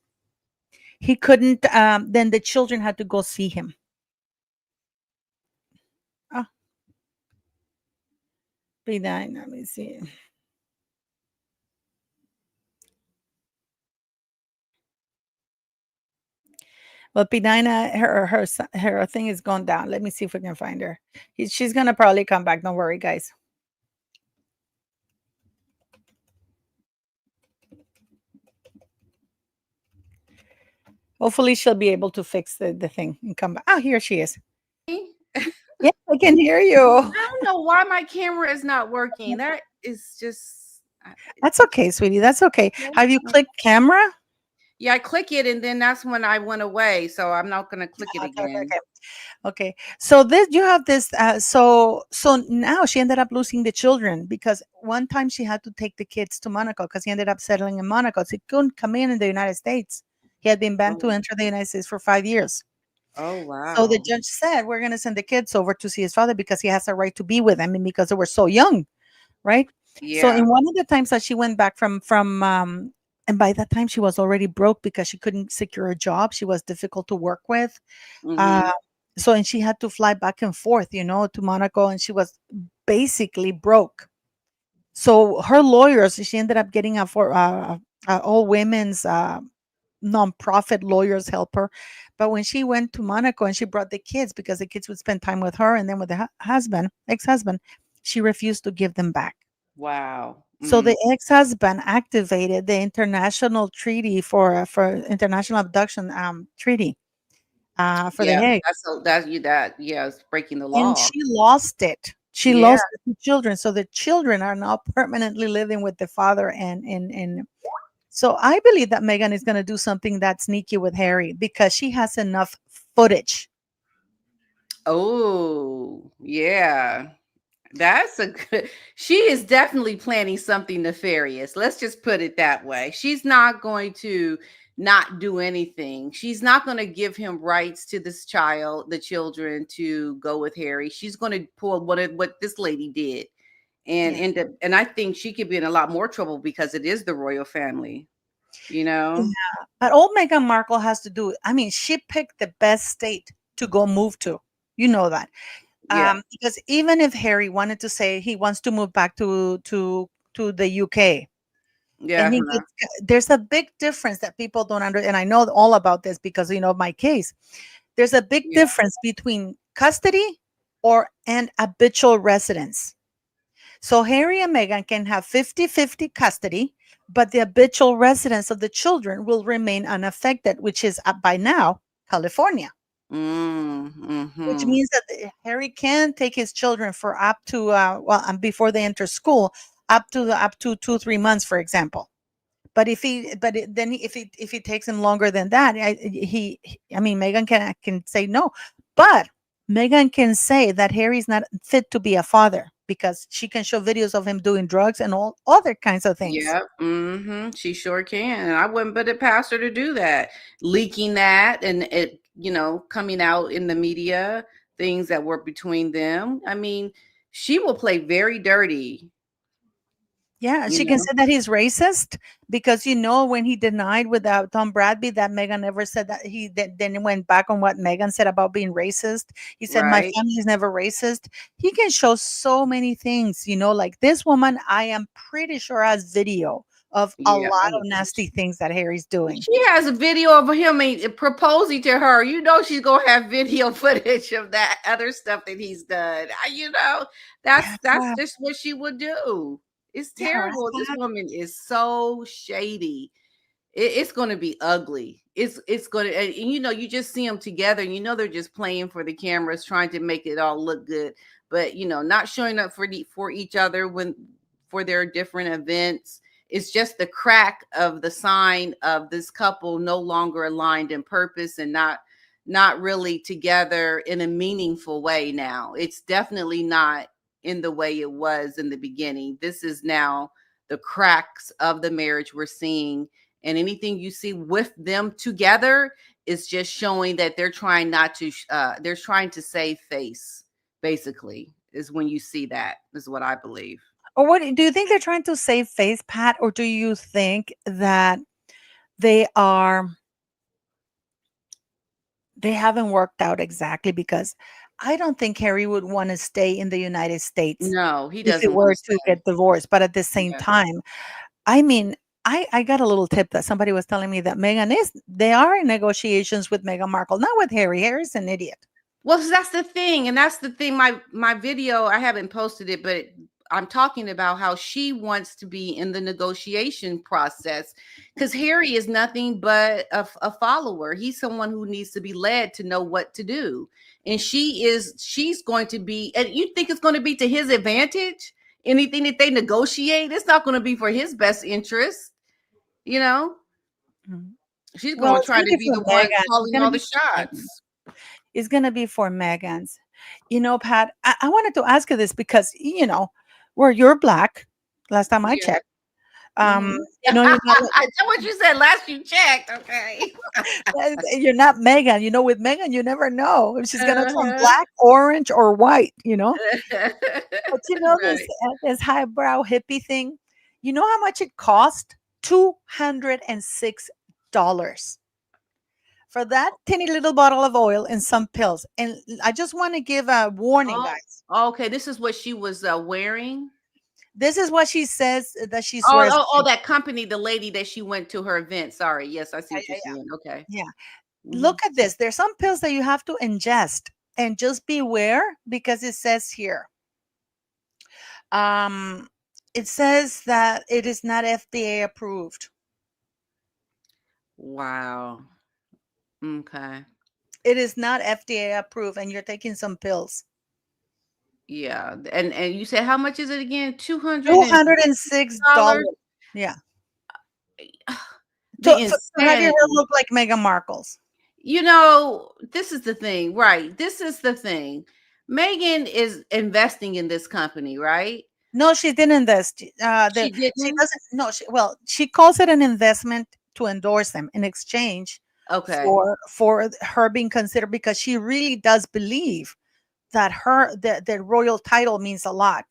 he couldn't, then the children had to go see him. Oh, P9, let me see. Well, P9, her thing is gone down. Let me see if we can find her. She's gonna probably come back. Don't worry, guys. Hopefully, she'll be able to fix the thing and come back. Oh, here she is. Yeah, I can hear you. I don't know why my camera is not working. That is just That's okay, sweetie. That's okay. Have you clicked camera? yeah, I click it and then that's when I went away. So I'm not gonna click it Okay, okay, again. okay. Okay. So this you have this so now she ended up losing the children, because one time she had to take the kids to Monaco because he ended up settling in Monaco. So he couldn't come in the United States. He had been banned to Oh, enter the United States for 5 years. oh So the wow. judge said, we're going to send the kids over to see his father because he has a right to be with them, and because they were so young, right? So in Yeah. one of the times that she went back and by that time she was already broke because she couldn't secure a job. She was difficult to work with. Uh, Mhm. So, and she had to fly back and forth, to Monaco, and she was basically broke. So her lawyers, she ended up getting a all women's nonprofit lawyers help her. But when she went to Monaco and she brought the kids because the kids would spend time with her and then with the husband, ex-husband, she refused to give them back. Wow. So the ex-husband activated the international treaty for international abduction treaty for the Yeah, Hague, that's it's breaking the and law. she lost it. She Yeah. lost the children, so the children are now permanently living with the father. And so I believe that Meghan is going to do something that sneaky with Harry because she has enough footage. Oh, yeah. That's a good she is definitely planning something nefarious. Let's just put it that way. She's not going to not do anything. She's not going to give him rights to the children to go with Harry. She's going to pull what this lady did and Yeah. end up, and I think she could be in a lot more trouble because it is the royal family, you know? Yeah. But old Meghan Markle has to do. I mean, she picked the best state to go move to. You know that. Yeah. Because even if Harry wanted to say he wants to move back to the UK, and Yeah. there's a big difference that people don't understand. And I know all about this because my case. There's a big Yeah. difference between custody or and habitual residence. So Harry and Meghan can have 50-50 custody, but the habitual residence of the children will remain unaffected, which is by now California. Which Mm-hmm. means that Harry can take his children for up to before they enter school, up to 2-3 months, for example. But if he takes him longer than that, I mean, Meghan can say no, but Meghan can say that Harry's not fit to be a father because she can show videos of him doing drugs and all other kinds of things. Yeah, she sure can. And I wouldn't put it past her to do that. Leaking that and it, coming out in the media, things that were between them. I mean, she will play very dirty, Yeah, you she can know. say that he's racist because when he denied with Tom Bradby that Meghan never said that then went back on what Meghan said about being racist. He said my Right. family is never racist. He can show so many things, like this woman. I am pretty sure has video of a Yeah. lot of nasty things that Harry's doing. She has a video of him proposing to her. You know she's gonna have video footage of that other stuff that he's done. That's Yeah, just what she would do. It's yeah, terrible. This woman is so shady. It's going to be ugly. It's going to, and you just see them together, and they're just playing for the cameras, trying to make it all look good, but not showing up for each other for their different events. It's just the crack of the sign of this couple no longer aligned in purpose and not really together in a meaningful way now. It's definitely not in the way it was in the beginning. This is now the cracks of the marriage we're seeing, and anything you see with them together is just showing that they're trying not to they're trying to save face, basically, is when you see that, is what I believe. Or what do you think they're trying to save face, Pat, or do you think that they are they haven't worked out exactly? Because I don't think Harry would want to stay in the United States No, he if doesn't it want to were to stay. get divorced. But at the same Yeah. time, I mean, I got a little tip that somebody was telling me that they are in negotiations with Meghan Markle, not with Harry. Harry's an idiot. Well, that's the thing, and that's the thing. My video, I haven't posted it, but I'm talking about how she wants to be in the negotiation process because Harry is nothing but a follower. He's someone who needs to be led to know what to do, and she's going to be. And you think it's going to be to his advantage? Anything that they negotiate, it's not going to be for his best interest. You know, Mhm. she's Well, going to it's try going to to be be for the one Meghan. It's calling going to all the be for Meghan. shots. It's going to be for Meghan's. Pat, I wanted to ask you this because, where you're black, last time I Yeah. checked, Mhm. you're not That's what you said last you checked, okay. you're not Meghan. With Meghan, you never know if she's going to turn Uh-huh. black, orange, or white. But this Right. this highbrow hippie thing, you know how much it cost? $206. for that teeny little bottle of oil and some pills. And I just want to give a warning, Oh, guys. okay. This is what she was wearing. This is what she says that she Oh, swears oh, oh, by. that company, the lady that she went to her event. Sorry. Yes, I see Yeah, what you're yeah, saying. Okay. yeah. Yeah. Hmm. Look at this. There's some pills that you have to ingest, and just beware because it says here. Um, it says that it is not FDA approved. Wow. Okay. It is not FDA approved, and you're taking some pills. Yeah. And you said how much is it again? $200. $206. Yeah. The To have your hair insanity. look like Meghan Markle's. This is the thing, right? This is the thing. Megan is investing in this company, right? No, she didn't invest. She She didn't. doesn't. No, she calls it an investment to endorse them in exchange Okay. for her being considered, because she really does believe that the royal title means a lot.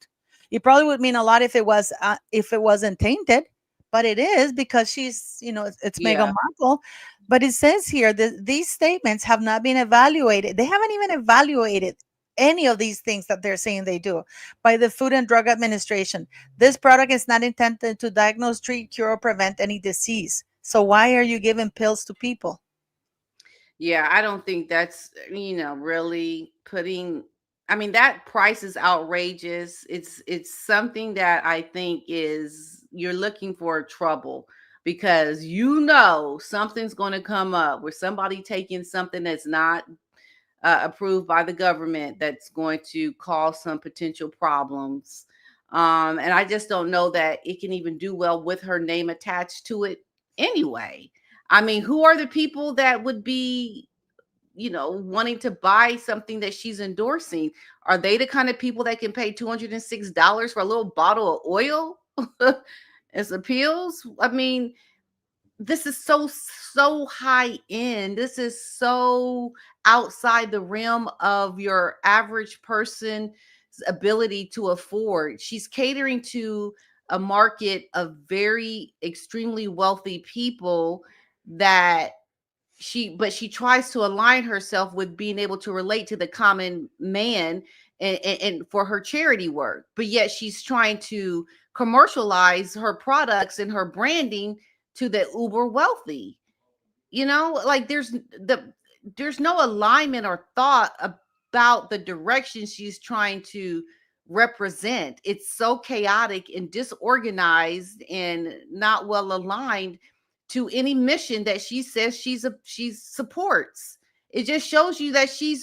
It probably would mean a lot if it wasn't tainted, but it is because she's, it's Meghan Yeah. Markle. But it says here that these statements have not been evaluated. They haven't even evaluated any of these things that they're saying they do by the Food and Drug Administration. This product is not intended to diagnose, treat, cure, or prevent any disease. So why are you giving pills to people? Yeah, I don't think that's, really putting, I mean, that price is outrageous. It's something that I think is, you're looking for trouble, because something's going to come up where somebody taking something that's not approved by the government, that's going to cause some potential problems. And I just don't know that it can even do well with her name attached to it anyway. I mean, who are the people that would be, wanting to buy something that she's endorsing? Are they the kind of people that can pay $206 for a little bottle of oil as appeals? I mean, this is so high end. This is so outside the realm of your average person's ability to afford. She's catering to a market of very extremely wealthy people, that she tries to align herself with being able to relate to the common man, and for her charity work, but yet she's trying to commercialize her products and her branding to the uber wealthy. Like there's no alignment or thought about the direction she's trying to represent. It's so chaotic and disorganized and not well aligned to any mission that she says she supports. It just shows you that she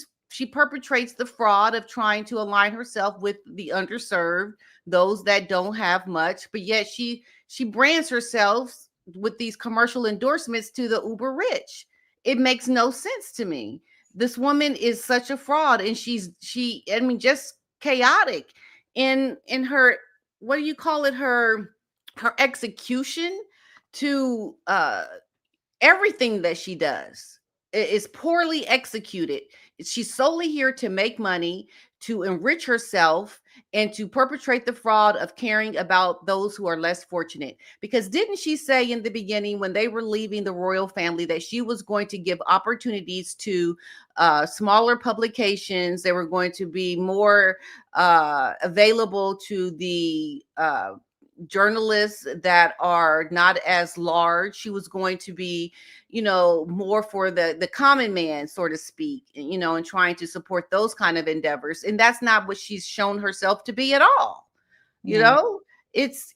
perpetrates the fraud of trying to align herself with the underserved, those that don't have much, but yet she brands herself with these commercial endorsements to the uber rich. It makes no sense to me. This woman is such a fraud, and I mean, just chaotic in her, what do you call it, her execution to everything that she does is poorly executed. She's solely here to make money, to enrich herself, and to perpetrate the fraud of caring about those who are less fortunate. Because didn't she say in the beginning, when they were leaving the royal family, that she was going to give opportunities to smaller publications? They were going to be more available to the journalists that are not as large. She was going to be, more for the common man, so to speak, and trying to support those kind of endeavors. And that's not what she's shown herself to be at all. you Yeah. know it's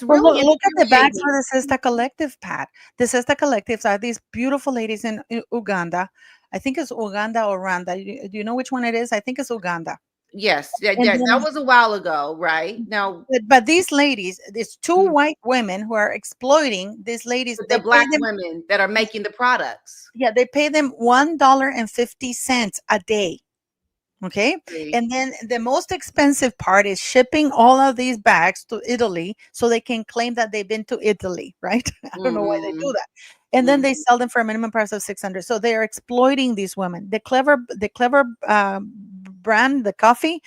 Well, really look at the backs infuriating. for the Sister Collective, Pat. The Sister Collectives are these beautiful ladies in Uganda. I think it's Uganda or Rwanda. Do you know which one it is? I think it's Uganda. Yes, that, And that, that then, was a while ago, right? Now, but these ladies, these two mm, white women who are exploiting these ladies, with the they pay black them. women that are making the products. Yeah, they pay them $1.50 a day. Okay. See? And then the most expensive part is shipping all of these bags to Italy so they can claim that they've been to Italy, right? I don't know why they do Mhm, that. And then they mhm. sell them for a minimum price of 600. So they are exploiting these women. The clever brand, the coffee,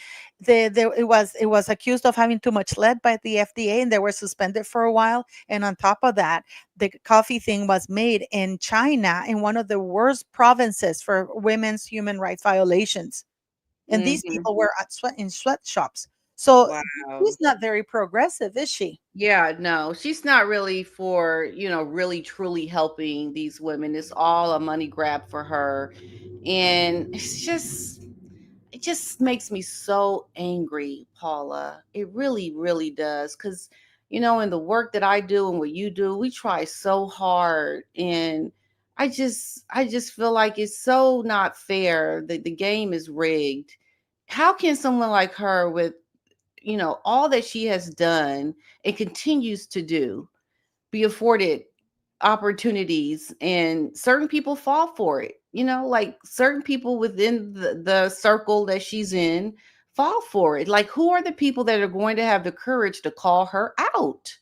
it was accused of having too much lead by the FDA, and they were suspended for a while. And on top of that, the coffee thing was made in China, in one of the worst provinces for women's human rights violations. And these Mhm. people were in sweatshops. So Wow. she's not very progressive, is she? Yeah, no, she's not really for, really truly helping these women. It's all a money grab for her. And it just makes me so angry, Paula. It really, really does. Because, in the work that I do and what you do, we try so hard. And I just feel like it's so not fair that the game is rigged. How can someone like her, with all that she has done and continues to do, be afforded opportunities, and certain people fall for it, like certain people within the circle that she's in fall for it? Like, who are the people that are going to have the courage to call her out?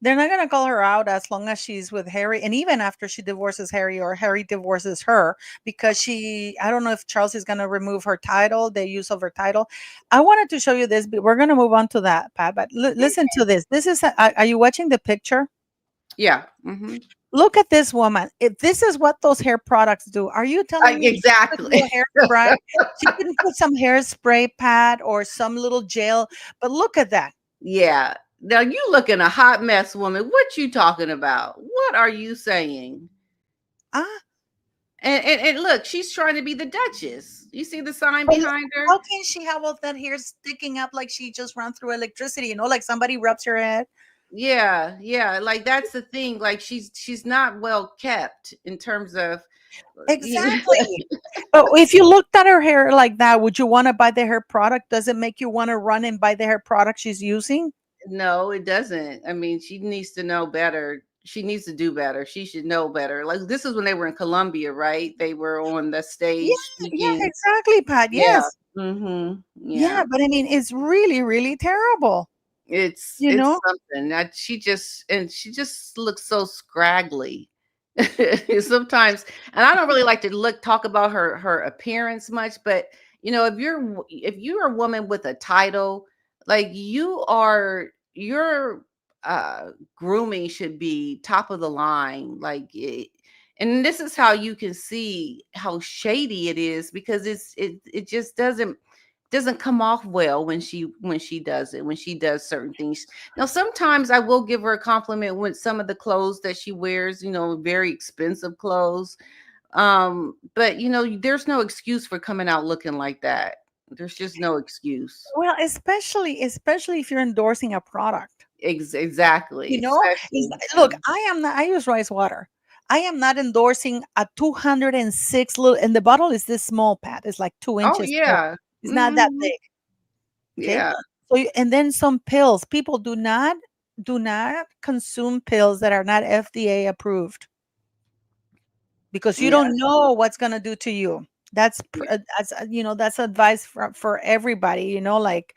They're not going to call her out as long as she's with Harry, and even after she divorces Harry or Harry divorces her, because I don't know if Charles is going to remove her title, the use of her title. I wanted to show you this, but we're going to move on to that, Pat. But listen to this. This is, are you watching the picture? Yeah. Hmm. Look at this woman. If this is what those hair products do, are you telling me she couldn't do Exactly. a hairspray? She couldn't put some hairspray pad or some little gel. But look at that. Yeah, now you looking a hot mess, woman. What you talking about? What are you saying? Ah, And look, she's trying to be the Duchess. You see the sign but behind her? how can she have all that hair sticking up like she just ran through electricity? Like somebody rubs her head. Yeah, yeah. Like, that's the thing. Like, she's not well kept in terms of. Exactly. But if you looked at her hair like that, would you want to buy the hair product? Does it make you want to run and buy the hair product she's using? No, it doesn't. I mean, she needs to know better. She needs to do better. She should know better. Like, this is when they were in Colombia, right? They were on the Yeah, stage yeah, speaking. exactly, Pat. Yeah. Yes. Mm-hmm. Yeah. Yeah, but I mean, it's really, really terrible. It's something that she just looks so scraggly sometimes. And I don't really like to talk about her appearance much, but if you're a woman with a title, like, your grooming should be top of the line. And this is how you can see how shady it is, because it just doesn't come off well when she does certain things. Now, sometimes I will give her a compliment with some of the clothes that she wears, very expensive clothes. But there's no excuse for coming out looking like that. There's just no excuse. Well, especially if you're endorsing a product. Exactly. Is Especially. look, I use rice water. I am not endorsing a 206 little, and the bottle is this small, Pat. It's like two Oh, inches thick. yeah. It's not that Hmm. big. Okay. Yeah. So and then some pills. People do not consume pills that are not FDA approved, because you Yeah. don't know what's going to do to you. That's advice for everybody, like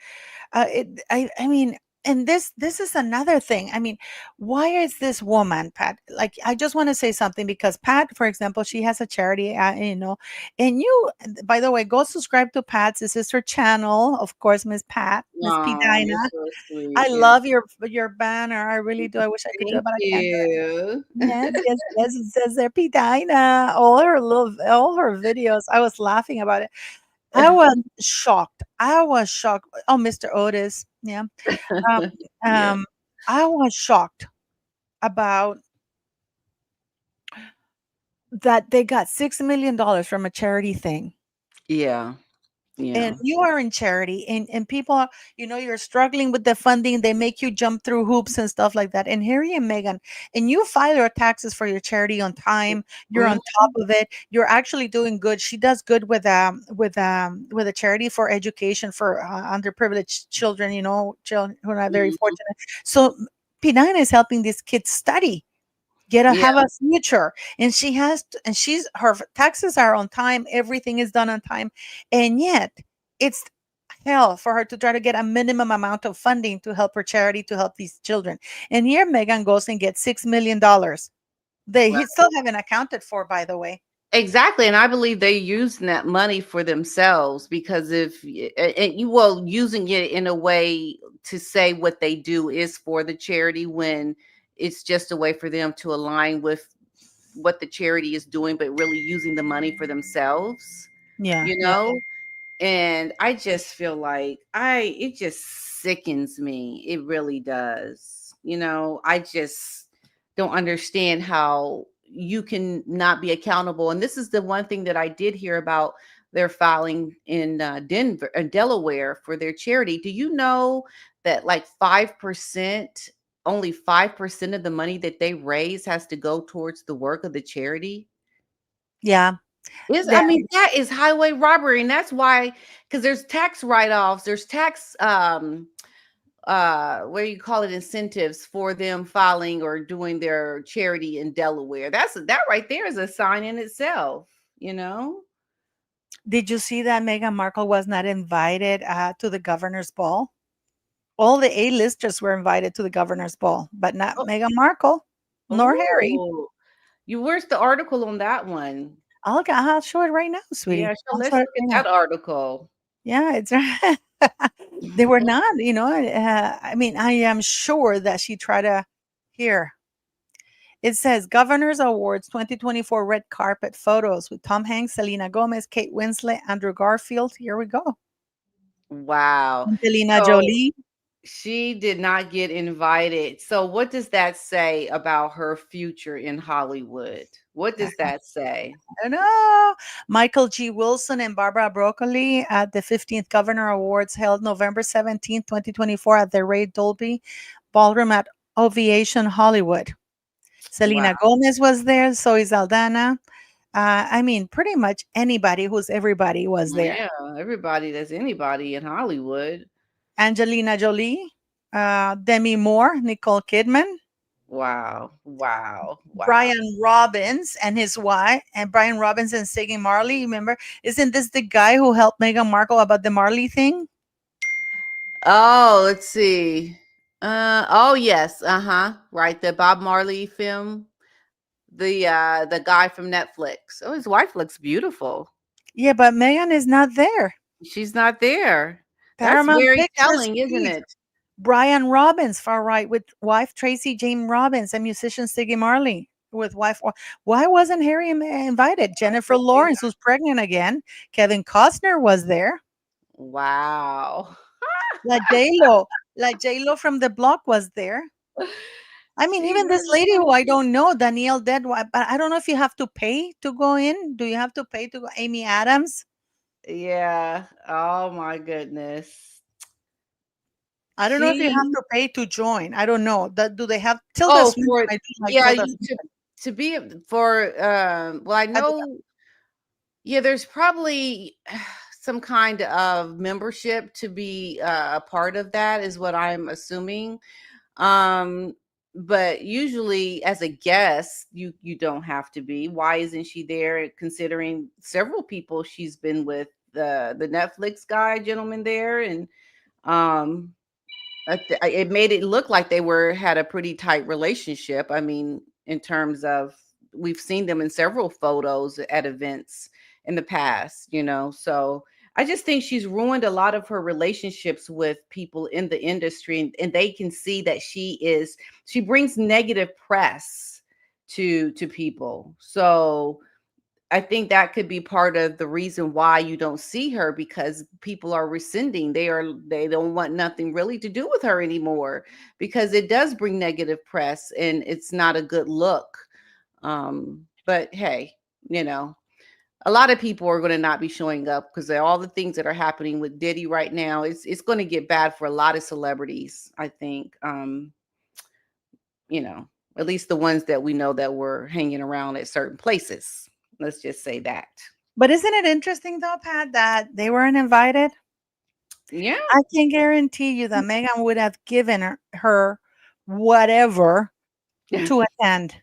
I mean, and this is another thing. I mean, why is this woman, Pat? Like, I just want to say something, because Pat, for example, she has a charity, and by the way, go subscribe to Pat's sister channel, of course, Miss Pat, Miss P Oh, you're Dinah. so I sweet. Yeah. love your banner. I really do. I wish I could do it, Thank but I can't do it. you. Yes, yes, yes. It says there, P Dinah. All her videos. I was laughing about it. I was shocked. I was shocked. Oh, Mr. Otis. Yeah. Um, Yeah. um, I was shocked about that they got $6 million from a charity thing. Yeah. And Yeah. you are in charity, and people are, you're struggling with the funding. They make you jump through hoops and stuff like that. And Harry and Meghan, and you file your taxes for your charity on time. You're on Mhm. top of it. You're actually doing good. She does good with a charity for education for underprivileged children, children who are not very Mhm. fortunate. So P9 is helping these kids study, Yeah. have a future, and her taxes are on time, everything is done on time, and yet it's hell for her to try to get a minimum amount of funding to help her charity, to help these children. And here Megan goes and gets $6 million. They Wow. he still haven't accounted for, by the way. Exactly, and I believe they using that money for themselves because if and you well using it in a way to say what they do is for the charity when it's just a way for them to align with what the charity is doing, but really using the money for themselves, Yeah, you yeah. know? And I just feel like it just sickens me. It really does. I just don't understand how you can not be accountable. And this is the one thing that I did hear about their filing in Delaware for their charity. Do you know that like 5%, only 5% of the money that they raise has to go towards the work of the charity? Yeah. I That mean, that is highway robbery, and that's why, because there's tax write-offs, there's tax what do you call it, incentives for them filing or doing their charity in Delaware. That right there is a sign in itself, you know? Did you see that Meghan Markle was not invited to the governor's ball? All the A-listers were invited to the governor's ball, but not Oh, Meghan Markle nor Harry. oh, where's the article on that one? I'll show it right now, Yeah, sweetie. so I'll let's show it look at right now. that article. Yeah, it's they were not, I mean, I am sure that she tried to here. It says Governors Awards 2024 red carpet photos with Tom Hanks, Selena Gomez, Kate Winslet, Andrew Garfield. Here we go. Wow. Angelina So Jolie. she did not get invited. So what does that say about her future in Hollywood? What does that say? I know. Michael G. Wilson and Barbara Broccoli at the 15th Governor Awards held November 17th, 2024 at the Ray Dolby Ballroom at Ovation Hollywood. Wow. Selena Gomez was there, so is Aldana. I mean, pretty much anybody who's everybody was there. Yeah, everybody that's anybody in Hollywood. Angelina Jolie, Demi Moore, Nicole Kidman, Wow. Wow. Wow. Brian Robbins and his wife, and Brian Robbins and Siggy Marley. Remember, isn't this the guy who helped Meghan Markle about the Marley thing? Oh, let's see. Oh yes, uh-huh. Right, the Bob Marley film. The guy from Netflix. Oh, his wife looks beautiful. Yeah, but Meghan is not there. She's not there. That's Paramount very Pictures, telling, isn't please. it? Brian Robbins, far right, with wife Tracy Jane Robbins and musician Siggy Marley with wife. Why wasn't Harry invited? Jennifer Lawrence, who's pregnant again. Kevin Costner was there. Wow. La J Lo from the block was there. I mean, She even this really lady who I don't know, Danielle Dead, but I don't know if you have to pay to go in. Do you have to pay to go? Amy Adams. Yeah. Oh my goodness. I don't know if you have She to pay to join. I don't know. Do they have Tilda oh Swinton? for I do like yeah, Tilda you Swinton. to be for well I I do know yeah, there's probably some kind of membership to be a part of that is what I'm assuming. Um, but usually as a guest, you don't have to be. Why isn't she there? Considering several people she's been with, the Netflix guy gentleman there, and um, it made it look like they had a pretty tight relationship. I mean, in terms of we've seen them in several photos at events in the past, So I just think she's ruined a lot of her relationships with people in the industry, and they can see that she brings negative press to people. So I think that could be part of the reason why you don't see her, because people are rescinding. They don't want nothing really to do with her anymore because it does bring negative press and it's not a good look. But hey, a lot of people are going to not be showing up because all the things that are happening with Diddy right now. It's going to get bad for a lot of celebrities, I think. You know, at least the ones that we know that were hanging around at certain places. Let's just say that. But isn't it interesting though, Pat, that they weren't invited? Yeah. I can guarantee you that Meghan would have given her whatever to attend.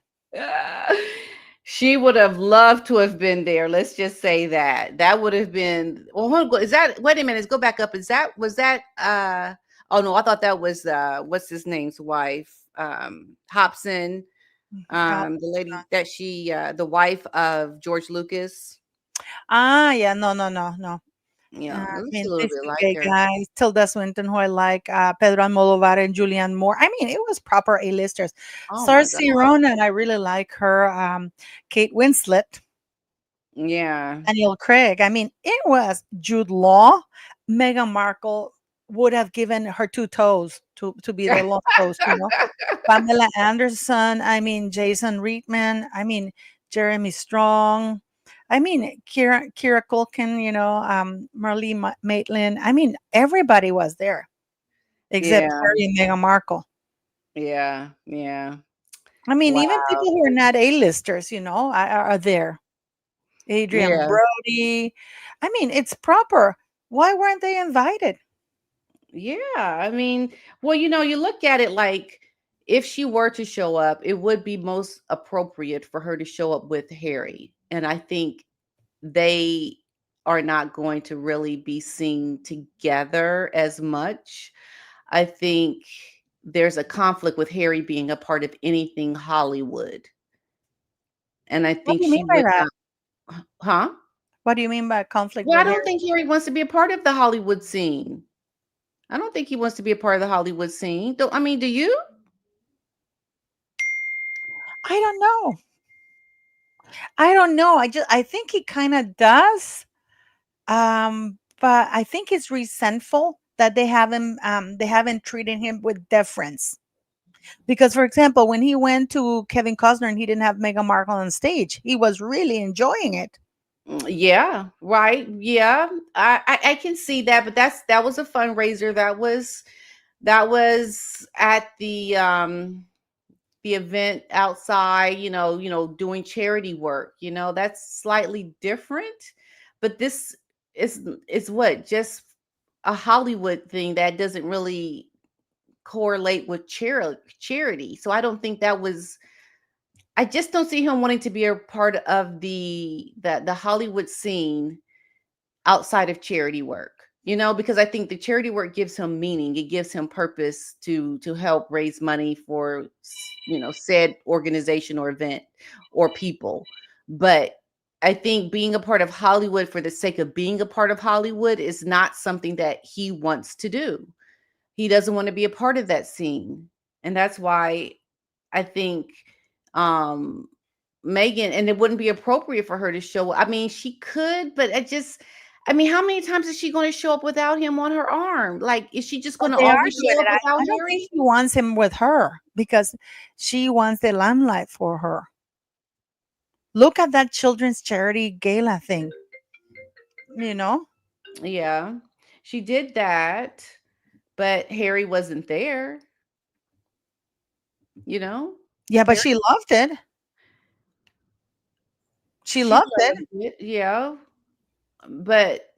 She would have loved to have been there. Let's just say that. That would have been is that wait a minute, let's go back up. Was that oh no, I thought that was what's his name's wife? Hobson. The lady that the wife of George Lucas. Yeah, no, no, no, no. Yeah, I it looks a mean, little these bit 2 like gay her. guys, Tilda Swinton, who I like, Pedro Almodovar and Julianne Moore. I mean, it was proper A-listers. Oh my god. Saoirse Ronan, I really like her, Kate Winslet, Yeah. Daniel Craig. I mean, it was Jude Law. Meghan Markle would have given her 2 toes to be the lost toes, you know? Pamela Anderson, I mean, Jason Reitman, I mean, Jeremy Strong, I mean, Kira Culkin, Marlee Maitland. I mean, everybody was there except Yeah. Harry and Meghan Markle. Yeah. Yeah. I mean, Wow. even people who are not A-listers, are there. Adrian Yeah. Brody. I mean, it's proper. Why weren't they invited? Yeah. I mean, well, you look at it like if she were to show up, it would be most appropriate for her to show up with Harry. And I think they are not going to really be seen together as much. I think there's a conflict with Harry being a part of anything Hollywood. And I What think do you mean she by would that? not, huh? What do you mean by conflict Well, I with don't Harry? think Harry wants to be a part of the Hollywood scene. I don't think he wants to be a part of the Hollywood scene. I mean, do you? I don't know. I don't know. I think he kind of does. But I think it's resentful that they haven't treated him with deference. Because, for example, when he went to Kevin Costner and he didn't have Meghan Markle on stage, he was really enjoying it. Yeah, right. Yeah. I can see that, but that was a fundraiser. That was at the event outside, doing charity work. That's slightly different. But this is what just a Hollywood thing that doesn't really correlate with charity. So I don't think that was. I just don't see him wanting to be a part of the Hollywood scene outside of charity work. Because I think the charity work gives him meaning. It gives him purpose to help raise money for said organization or event or people. But I think being a part of Hollywood for the sake of being a part of Hollywood is not something that he wants to do. He doesn't want to be a part of that scene. And that's why I think um Meghan, and it wouldn't be appropriate for her to show. I mean, she could, but I mean, how many times is she going to show up without him on her arm? Like, is she just But going to they are always doing show it. up without I don't think Harry? he wants him with her because she wants the limelight for her. Look at that children's charity gala thing, you know? Yeah, she did that, but Harry wasn't there. You know, Yeah, but Harry, she loved it. She she loved it. loved it. Yeah, but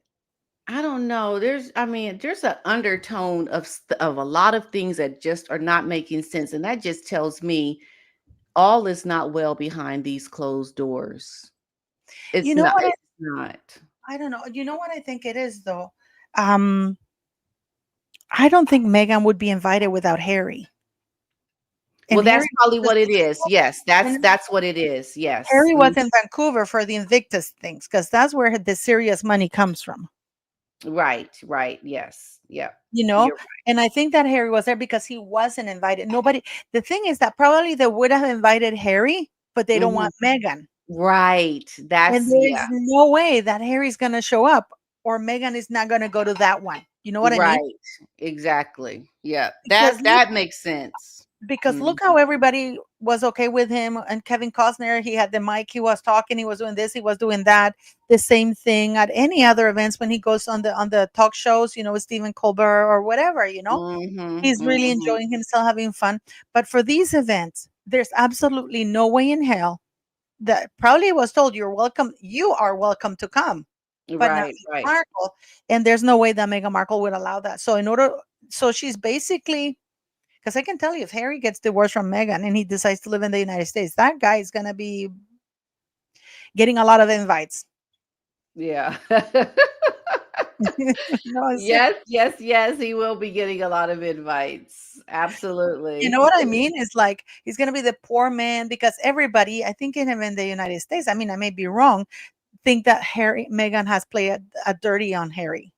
I don't know. There's an undertone of a lot of things that just are not making sense, and that just tells me all is not well behind these closed doors. You It's know not. what? It's not. I don't know. You know what I think it is though? Um, I don't think Megan would be invited without Harry. Well, And that's Harry probably was what it is. Yes, that's and that's what it is. Yes. Harry was in Vancouver for the Invictus things because that's where the serious money comes from. Right. Right. Yes. Yep. You know, You're and I think that Harry was there because he wasn't invited. Nobody. The thing is that probably they would have invited Harry, but they right. don't want Megan. Right. And That's there yeah. is no way that Harry's going to show up or Megan is not going to go to that one. You know what I mean? Right. Exactly. Yeah. Because That makes sense. look Mhm. how everybody was okay with him and Kevin Costner. He had the mic, he was talking, he was doing this, he was doing that. The same thing at any other events when he goes on the talk shows, with Stephen Colbert or whatever. Mhm. He's really Mhm. enjoying himself, having fun. But for these events, there's absolutely no way in hell that probably was told you are welcome to come, but not Right. Meghan Right. Markle. And there's no way that Meghan Markle would allow that. So she's basically, because I can tell you, if Harry gets divorced from Meghan and he decides to live in the United States, that guy is gonna be getting a lot of invites. Yeah. No, Yes, yes, yes, he will be getting a lot of invites. absolutely. You know what I mean? It's like he's gonna be the poor man because everybody, I think in the United States, I mean, I may be wrong, think that Meghan has played a dirty on Harry.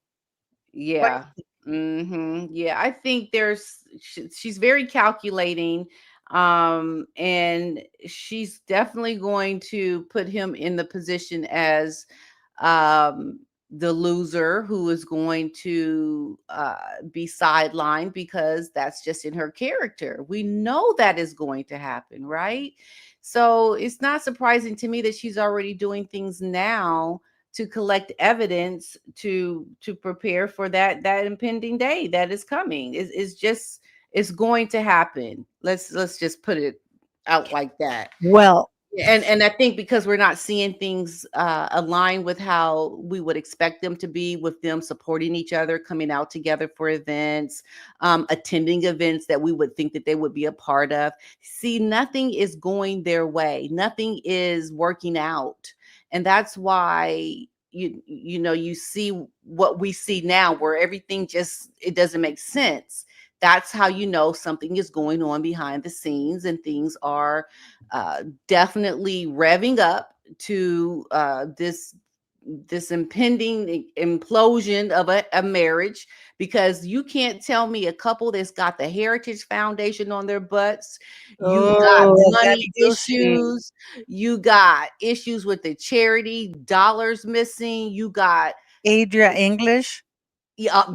What Yeah. Yeah, I think she's very calculating, and she's definitely going to put him in the position as um the loser who is going to be sidelined, because that's just in her character. We know that is going to happen, right? So it's not surprising to me that she's already doing things now to collect evidence to prepare for that impending day that is coming. Is just, it's going to happen. Let's just put it out like that. Well, And I think because we're not seeing things align with how we would expect them to be, with them supporting each other, coming out together for events, attending events that we would think that they would be a part of. See, nothing is going their way. Nothing is working out. And that's why you see what we see now, where everything just, it doesn't make sense. That's how you know something is going on behind the scenes, and things are definitely revving up to this impending implosion of a marriage, because you can't tell me a couple that's got the Heritage Foundation on their butts, you got oh, money Daddy Gucci. issues, you got issues with the charity, dollars missing, you got Adria English.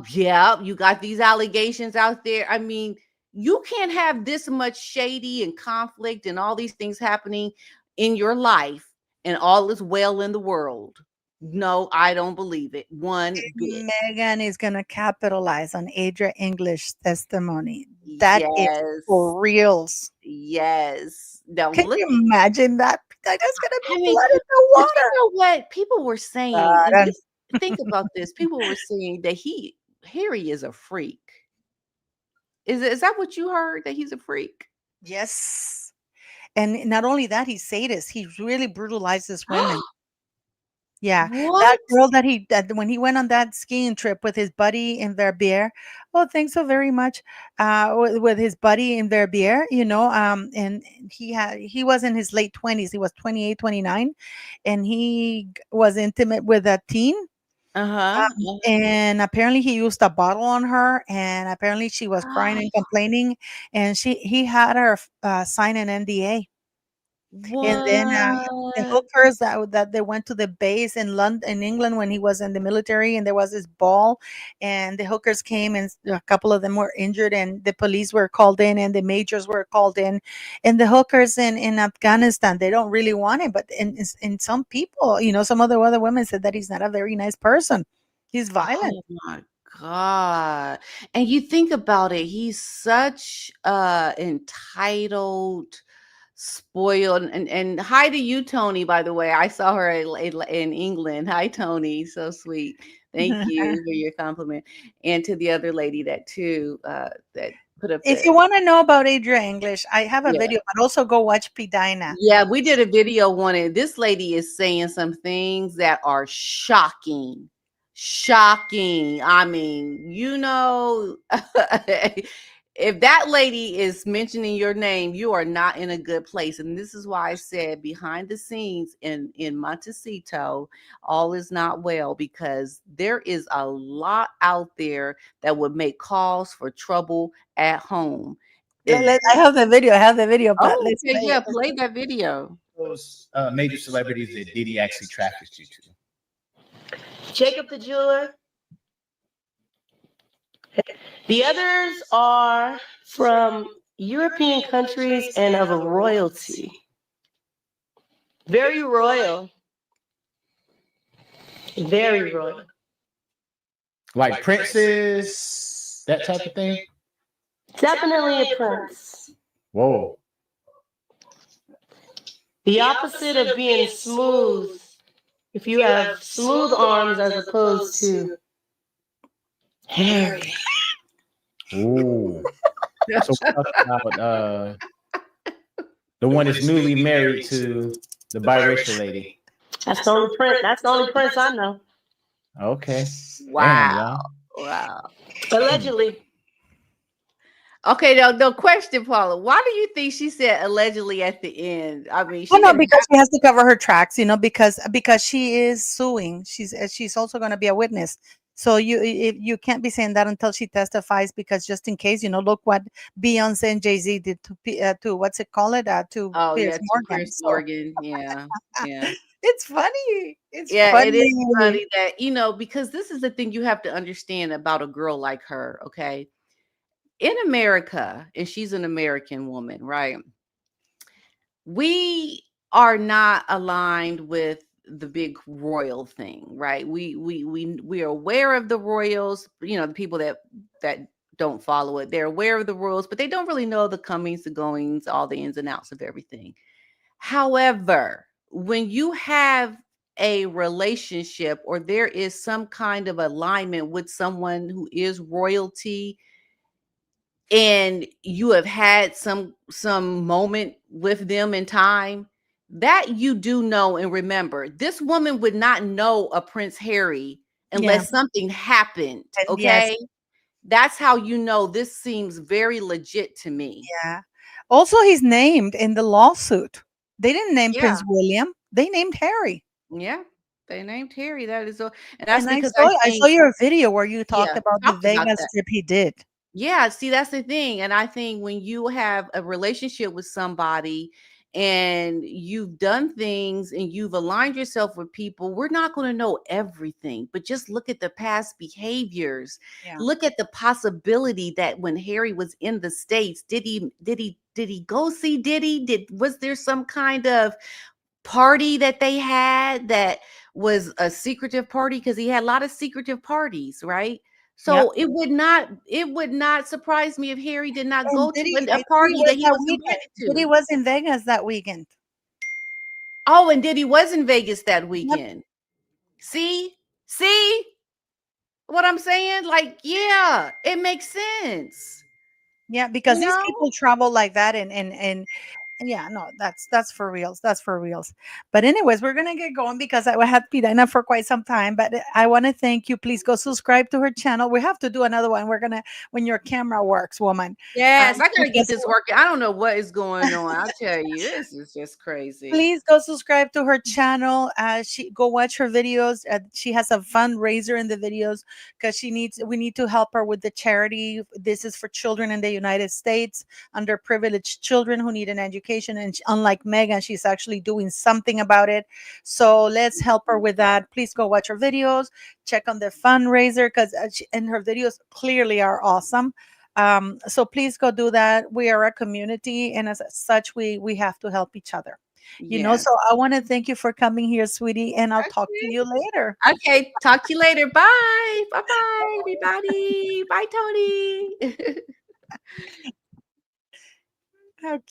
yeah, you got these allegations out there. I mean, you can't have this much shady and conflict and all these things happening in your life and all is well in the world. No, I don't believe it one bit. Megan is gonna capitalize on Adria English testimony. That is Yes, for reals. yes. Now, Can you imagine that? That's gonna be I mean, blood in the but you water. know what? People were saying, and God, this, think about this. People were saying that Harry is a freak. Is that what you heard? That he's a freak? yes. And not only that, he's sadist. He really brutalizes women. Yeah, that What? girl that when he went on that skiing trip with his buddy in Verbier. Oh, thanks so very much. With his buddy in Verbier, and he was in his late 20s. He was 28, 29, and was intimate with a teen. Uh-huh. And apparently he used a bottle on her, and apparently she was crying and complaining, and he had her sign an NDA. And then, the What? hookers that they went to the base in London, in England, when he was in the military, and there was this ball, and the hookers came, and a couple of them were injured, and the police were called in, and the majors were called in, and the hookers in Afghanistan, they don't really want him, but in some people, some other women said that he's not a very nice person. He's violent. Oh my God. And you think about it, he's such entitled, spoiled, and hi to you, Tony, by the way. I saw her in England. Hi, Tony. So sweet. Thank you for your compliment. And to the other lady that that put up If you the, want to know about Adria English, I have a yeah. video, but also go watch P. Dinah. Yeah, we did a video on it. This lady is saying some things that are shocking. Shocking. I mean, if that lady is mentioning your name, you are not in a good place. And this is why I said behind the scenes in Montecito, all is not well, because there is a lot out there that would make calls for trouble at home. I have the video. I have the video, but Oh, let's okay, play yeah, it. play that video. Those major celebrities that Diddy actually trafficked you to? Jacob the jeweler. The others are from European countries and of a royalty. Very royal. Very royal. Like princes, that type of thing? Definitely a prince. Whoa. The opposite of being smooth, if you have smooth arms as opposed to hairy. Ooh. So we're talking about the one that's newly married to the biracial lady. That's the only prince. That's the only prince I know. Okay. Wow. Damn, y'all. Wow. Allegedly. Okay, no question, Paula. Why do you think she said allegedly at the end? I mean, Well, she no, didn't because have. she has to cover her tracks, because she is suing. She's also going to be a witness. So you can't be saying that until she testifies, because just in case, look what Beyonce and Jay-Z did to what's it called it to Oh Piers yeah, to Morgan. Chris So Morgan. Yeah, yeah. it's funny. It's Yeah, it is funny. funny that, because this is the thing you have to understand about a girl like her, okay? In America, and she's an American woman, right? We are not aligned with the big royal thing, right? We are aware of the royals, the people that don't follow it. They're aware of the rules, but they don't really know the comings, the goings, all the ins and outs of everything. However, when you have a relationship or there is some kind of alignment with someone who is royalty, and you have had some moment with them in time, that you do know and remember. This woman would not know a Prince Harry Yeah. unless something happened, And yes. okay? That's how you know this seems very legit to me. Yeah. Also, he's named in the lawsuit. They didn't name Yeah. Prince William. They named Harry. Yeah, they named Harry. That is so, and that's And I because saw I I saw think, your video where you talked yeah, about the talked about Vegas that. trip he did. Yeah, see, that's the thing. And I think when you have a relationship with somebody and you've done things and you've aligned yourself with people, we're not going to know everything, but just look at the past behaviors. Yeah. Look at the possibility that when Harry was in the States, did he go see Diddy? Was there some kind of party that they had that was a secretive party? Because he had a lot of secretive parties, right? Yep. So it would not surprise me if Harry did not And go to a Diddy party that was he that was weekend. invited Diddy to. was in Vegas that weekend. Oh, and Diddy was in Vegas that Yep. weekend. See what I'm saying? Like, yeah, it makes sense. Yeah, because You these know? people travel like that, and yeah, no, that's for reals. That's for reals. But anyways, we're gonna get going because I had Pidana for quite some time. But I want to thank you. Please go subscribe to her channel. We have to do another one. We're gonna when your camera works, woman. Yes, I gotta get Because this working. I don't know what is going on. I'll tell you, this is just crazy. please go subscribe to her channel. She go watch her videos. She has a fundraiser in the videos because we need to help her with the charity. This is for children in the United States, underprivileged children who need an education. And unlike Meghan, she's actually doing something about it. So let's help her with that. Please go watch her videos. Check on the fundraiser because and her videos clearly are awesome. So please go do that. We are a community, and as such, we have to help each other. Yes. So I want to thank you for coming here, sweetie, and I'll talk to you later. Okay, talk to you later. Bye. Bye-bye, everybody. Bye, Tony. Okay.